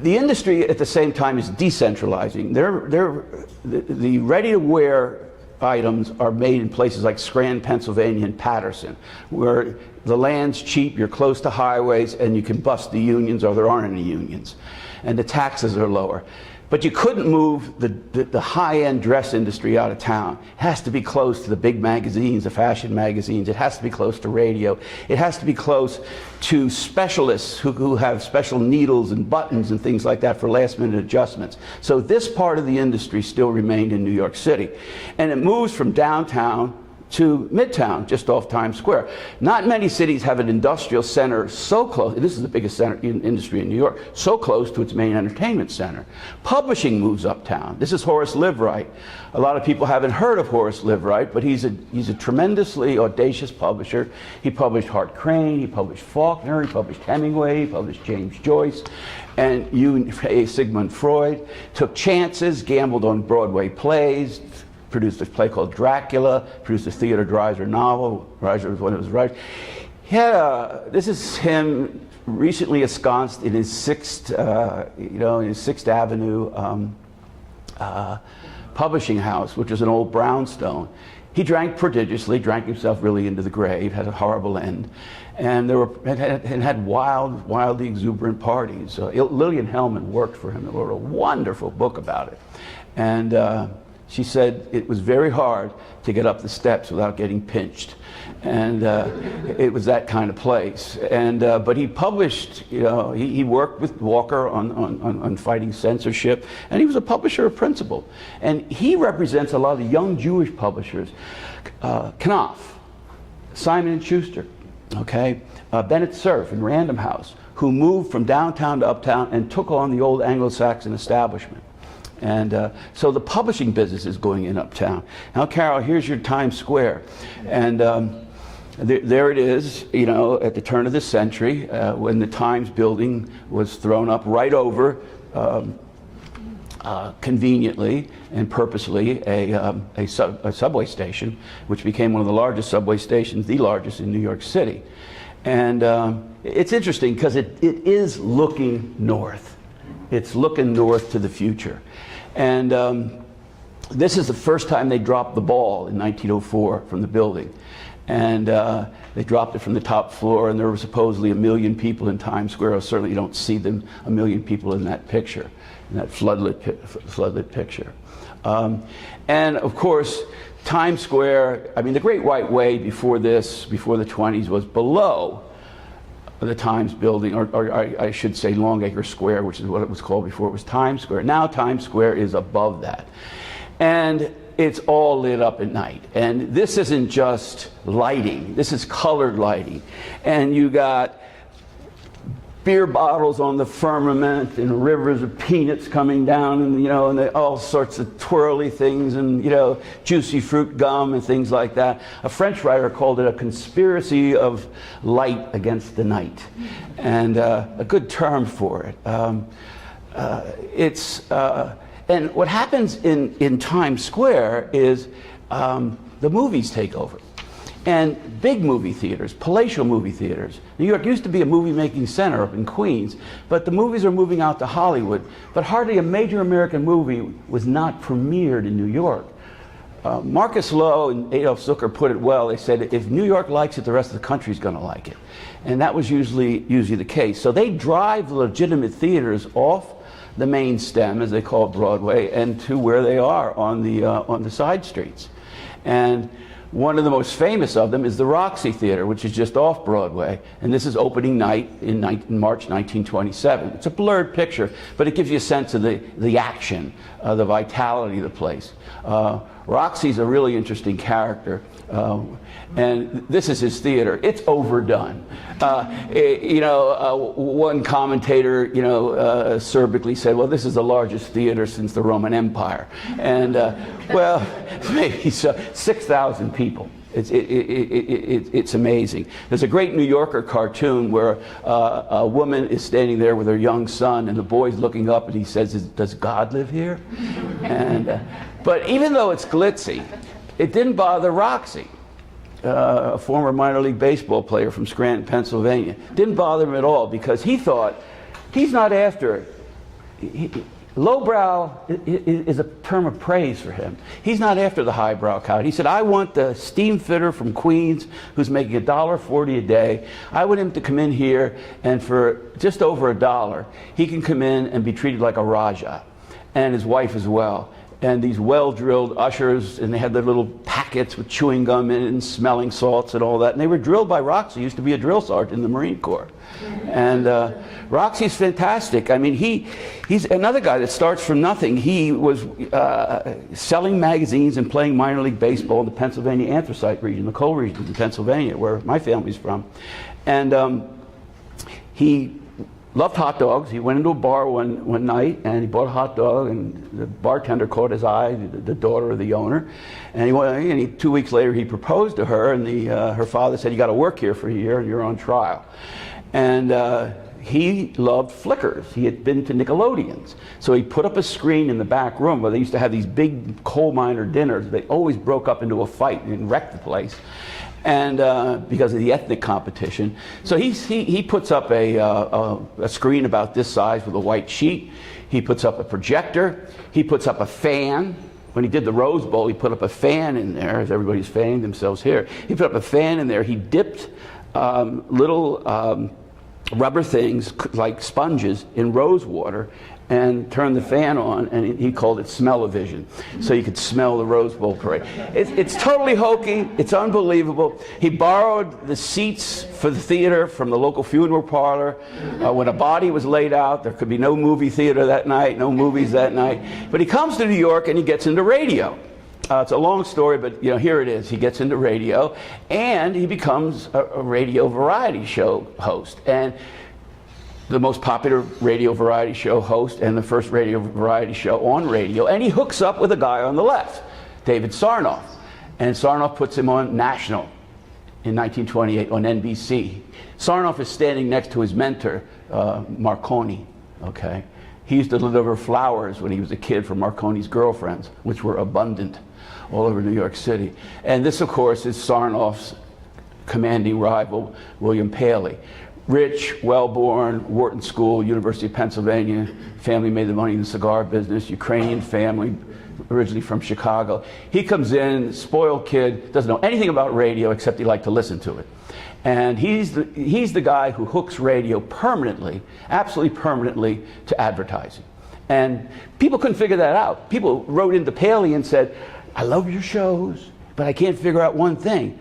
the industry at the same time is decentralizing. The ready-to-wear items are made in places like Scranton, Pennsylvania, and Patterson, where the land's cheap, you're close to highways, and you can bust the unions, or there aren't any unions, and the taxes are lower. But you couldn't move the high-end dress industry out of town. It has to be close to the big magazines, the fashion magazines. It has to be close to radio. It has to be close to specialists who have special needles and buttons and things like that for last-minute adjustments. So this part of the industry still remained in New York City. And it moves from downtown to Midtown, just off Times Square. Not many cities have an industrial center so close, this is the biggest center industry in New York, so close to its main entertainment center. Publishing moves uptown. This is Horace Liveright. A lot of people haven't heard of Horace Liveright, but he's a tremendously audacious publisher. He published Hart Crane, he published Faulkner, he published Hemingway, he published James Joyce, and Sigmund Freud. Took chances, gambled on Broadway plays, produced a play called Dracula, produced a Theodore Dreiser novel. Dreiser was one of his writers. This is him recently ensconced in his Sixth Avenue publishing house, which is an old brownstone. He drank prodigiously, drank himself really into the grave, had a horrible end, and had wildly exuberant parties. Lillian Hellman worked for him and wrote a wonderful book about it. And she said it was very hard to get up the steps without getting pinched. And it was that kind of place. And but he published, he worked with Walker on fighting censorship, and he was a publisher of principle. And he represents a lot of the young Jewish publishers, Knopf, Simon & Schuster, okay, Bennett Cerf and Random House, who moved from downtown to uptown and took on the old Anglo-Saxon establishment. And so the publishing business is going in uptown. Now, Carol, here's your Times Square. And there it is, at the turn of the century, when the Times building was thrown up right over, conveniently and purposely, a subway station, which became one of the largest subway stations, the largest in New York City. And it's interesting because it is looking north. It's looking north to the future. And this is the first time they dropped the ball in 1904 from the building. And they dropped it from the top floor, and there were supposedly 1 million people in Times Square. Certainly you don't see them, 1 million people in that picture, in that floodlit picture. And of course, Times Square, the Great White Way before this, before the 20s, was below the Times building, or I should say Longacre Square, which is what it was called before it was Times Square. Now Times Square is above that. And it's all lit up at night. And this isn't just lighting, this is colored lighting. And you got beer bottles on the firmament and rivers of peanuts coming down, and all sorts of twirly things, and juicy fruit gum and things like that. A French writer called it a conspiracy of light against the night, and a good term for it. And what happens in Times Square is the movies take over. And big movie theaters, palatial movie theaters. New York used to be a movie-making center up in Queens, but the movies are moving out to Hollywood. But hardly a major American movie was not premiered in New York. Marcus Lowe and Adolf Zucker put it well. They said, if New York likes it, the rest of the country's going to like it. And that was usually the case. So they drive the legitimate theaters off the main stem, as they call it, Broadway, and to where they are on the side streets. And one of the most famous of them is the Roxy Theater, which is just off Broadway. And this is opening night in March 1927. It's a blurred picture, but it gives you a sense of the action, the vitality of the place. Roxy's a really interesting character. And this is his theater. It's overdone. One commentator, acerbically said, well, this is the largest theater since the Roman Empire. And, well, maybe so, 6,000 people. It's amazing. There's a great New Yorker cartoon where a woman is standing there with her young son, and the boy's looking up, and he says, "Does God live here?" And but even though it's glitzy, it didn't bother Roxy, a former minor league baseball player from Scranton, Pennsylvania. Didn't bother him at all, because he thought he's not after lowbrow is a term of praise for him. He's not after the highbrow crowd. He said, "I want the steam fitter from Queens who's making $1.40 a day. I want him to come in here, and for just over $1, he can come in and be treated like a Raja, and his wife as well." And these well-drilled ushers, and they had their little packets with chewing gum in it and smelling salts and all that. And they were drilled by Roxy, who used to be a drill sergeant in the Marine Corps. And Roxy's fantastic. I mean, he's another guy that starts from nothing. He was selling magazines and playing minor league baseball in the Pennsylvania anthracite region, the coal region in Pennsylvania, where my family's from. And he loved hot dogs. He went into a bar one night, and he bought a hot dog, and the bartender caught his eye, the daughter of the owner. And 2 weeks later, he proposed to her, and her father said, "You got to work here for a year, and you're on trial." And he loved flickers. He had been to Nickelodeons. So he put up a screen in the back room where they used to have these big coal miner dinners. They always broke up into a fight and wrecked the place. And because of the ethnic competition. So he puts up a screen about this size with a white sheet. He puts up a projector. He puts up a fan. When he did the Rose Bowl, he put up a fan in there, as everybody's fanning themselves here. He put up a fan in there. He dipped little rubber things like sponges in rose water and turned the fan on, and he called it smell-o-vision, so you could smell the Rose Bowl parade. It's totally hokey. It's unbelievable. He borrowed the seats for the theater from the local funeral parlor. When a body was laid out, there could be no movie theater that night, no movies that night. But he comes to New York, and he gets into radio. It's a long story, but here it is. He gets into radio, and he becomes a radio variety show host. And the most popular radio variety show host and the first radio variety show on radio. And he hooks up with a guy on the left, David Sarnoff. And Sarnoff puts him on national in 1928 on NBC. Sarnoff is standing next to his mentor, Marconi, okay? He used to deliver flowers when he was a kid for Marconi's girlfriends, which were abundant all over New York City. And this, of course, is Sarnoff's commanding rival, William Paley. Rich, well-born, Wharton School, University of Pennsylvania, family made the money in the cigar business, Ukrainian family, originally from Chicago. He comes in, spoiled kid, doesn't know anything about radio except he liked to listen to it. And he's the guy who hooks radio permanently, absolutely permanently, to advertising. And people couldn't figure that out. People wrote into Paley and said, "I love your shows, but I can't figure out one thing.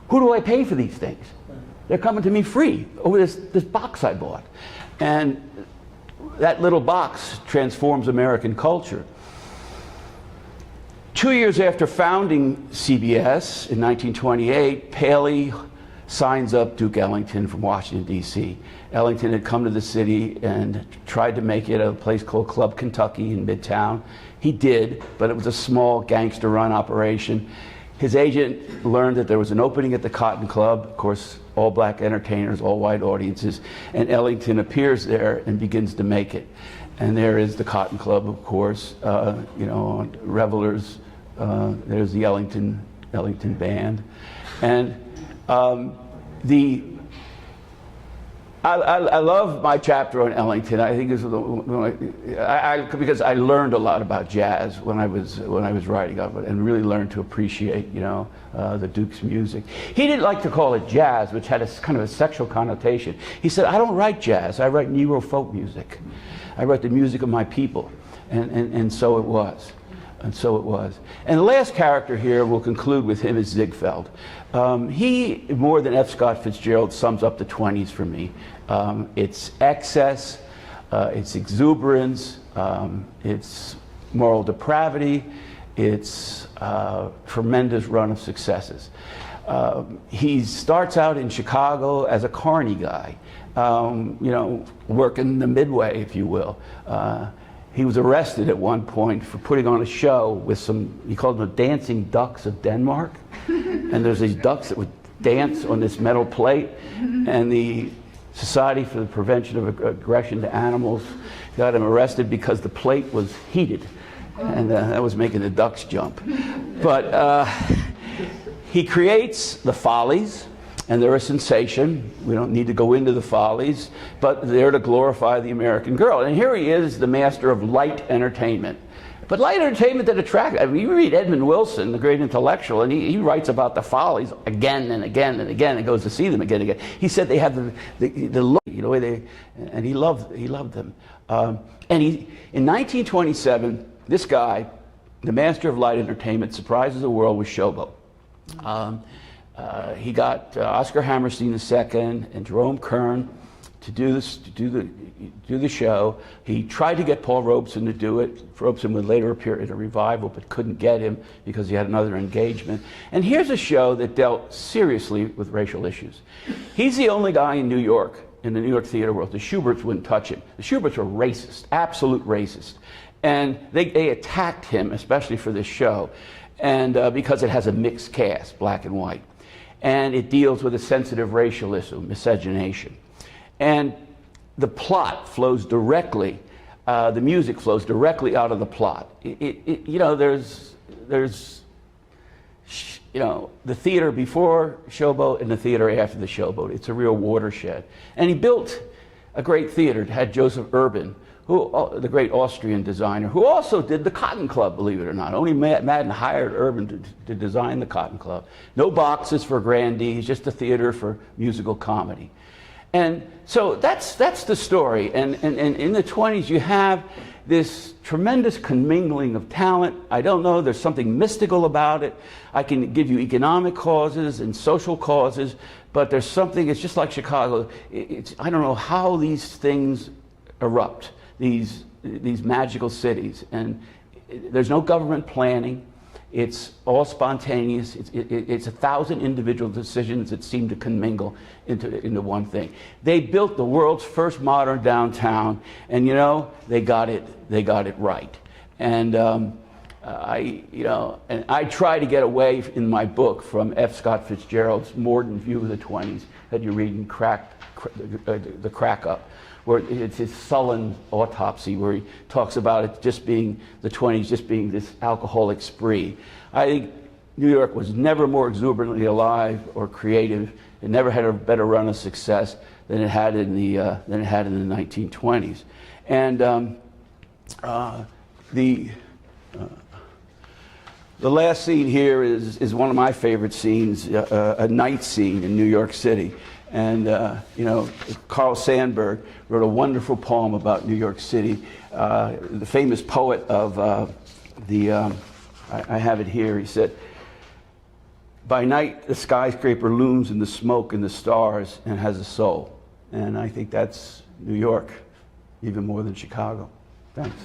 Who do I pay for these things? They're coming to me free over this box I bought." And that little box transforms American culture. 2 years after founding CBS in 1928, Paley signs up Duke Ellington from Washington, D.C. Ellington had come to the city and tried to make it a place called Club Kentucky in Midtown. He did, but it was a small gangster-run operation. His agent learned that there was an opening at the Cotton Club, of course, all black entertainers, all white audiences, and Ellington appears there and begins to make it. And there is the Cotton Club, of course, revelers. There's the Ellington Band. And I love my chapter on Ellington. I think it's because I learned a lot about jazz when I was writing up it, and really learned to appreciate the Duke's music. He didn't like to call it jazz, which had a kind of a sexual connotation. He said, "I don't write jazz. I write Negro folk music. I write the music of my people," and so it was. And so it was. And the last character here, we'll conclude with him, is Ziegfeld. He, more than F. Scott Fitzgerald, sums up the 20s for me. It's excess, it's exuberance, it's moral depravity, it's a tremendous run of successes. He starts out in Chicago as a carny guy, working the midway, if you will. he was arrested at one point for putting on a show with some, he called them the dancing ducks of Denmark. And there's these ducks that would dance on this metal plate. And the Society for the Prevention of Aggression to Animals got him arrested because the plate was heated. And that was making the ducks jump. But he creates the Follies, and they're a sensation. We don't need to go into the Follies, but they're to glorify the American girl. And here he is, the master of light entertainment. But light entertainment that attracts, I mean, you read Edmund Wilson, the great intellectual, and he writes about the Follies again and again and again, and goes to see them again and again. He said they have the look, you know, and he loved them. And in 1927, this guy, the master of light entertainment, surprises the world with Showboat. He got Oscar Hammerstein II and Jerome Kern to do the show. He tried to get Paul Robeson to do it. Robeson would later appear in a revival, but couldn't get him because he had another engagement. And here's a show that dealt seriously with racial issues. He's the only guy in New York, in the New York theater world. The Shuberts wouldn't touch him. The Shuberts were racist, absolute racist. And they attacked him, especially for this show, and because it has a mixed cast, black and white. And it deals with a sensitive racial issue, miscegenation. And the plot flows directly, the music flows directly out of the plot. You know, there's you know, the theater before Showboat and the theater after the Showboat. It's a real watershed. And he built a great theater. It had Joseph Urban, the great Austrian designer, who also did the Cotton Club, believe it or not. Owney Madden hired Urban to design the Cotton Club. No boxes for grandees, just a theater for musical comedy. And so that's the story. And in the 20s, you have this tremendous commingling of talent. I don't know, there's something mystical about it. I can give you economic causes and social causes, but there's something, it's just like Chicago. I don't know how these things erupt, these magical cities. And there's no government planning. It's all spontaneous. It's 1,000 individual decisions that seem to commingle into one thing. They built the world's first modern downtown, and you know, they got it right. And I try to get away in my book from F. Scott Fitzgerald's mordant view of the 20s that you read in the Crack Up, where it's his sullen autopsy, where he talks about it just being, the 20s just being this alcoholic spree. I think New York was never more exuberantly alive or creative. It never had a better run of success than it had in the 1920s. And the last scene here is one of my favorite scenes, a night scene in New York City. And, you know, Carl Sandburg wrote a wonderful poem about New York City. The famous poet of I have it here, he said, "By night the skyscraper looms in the smoke and the stars and has a soul." And I think that's New York, even more than Chicago. Thanks.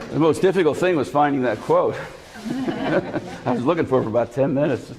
The most difficult thing was finding that quote. I was looking for it for about 10 minutes.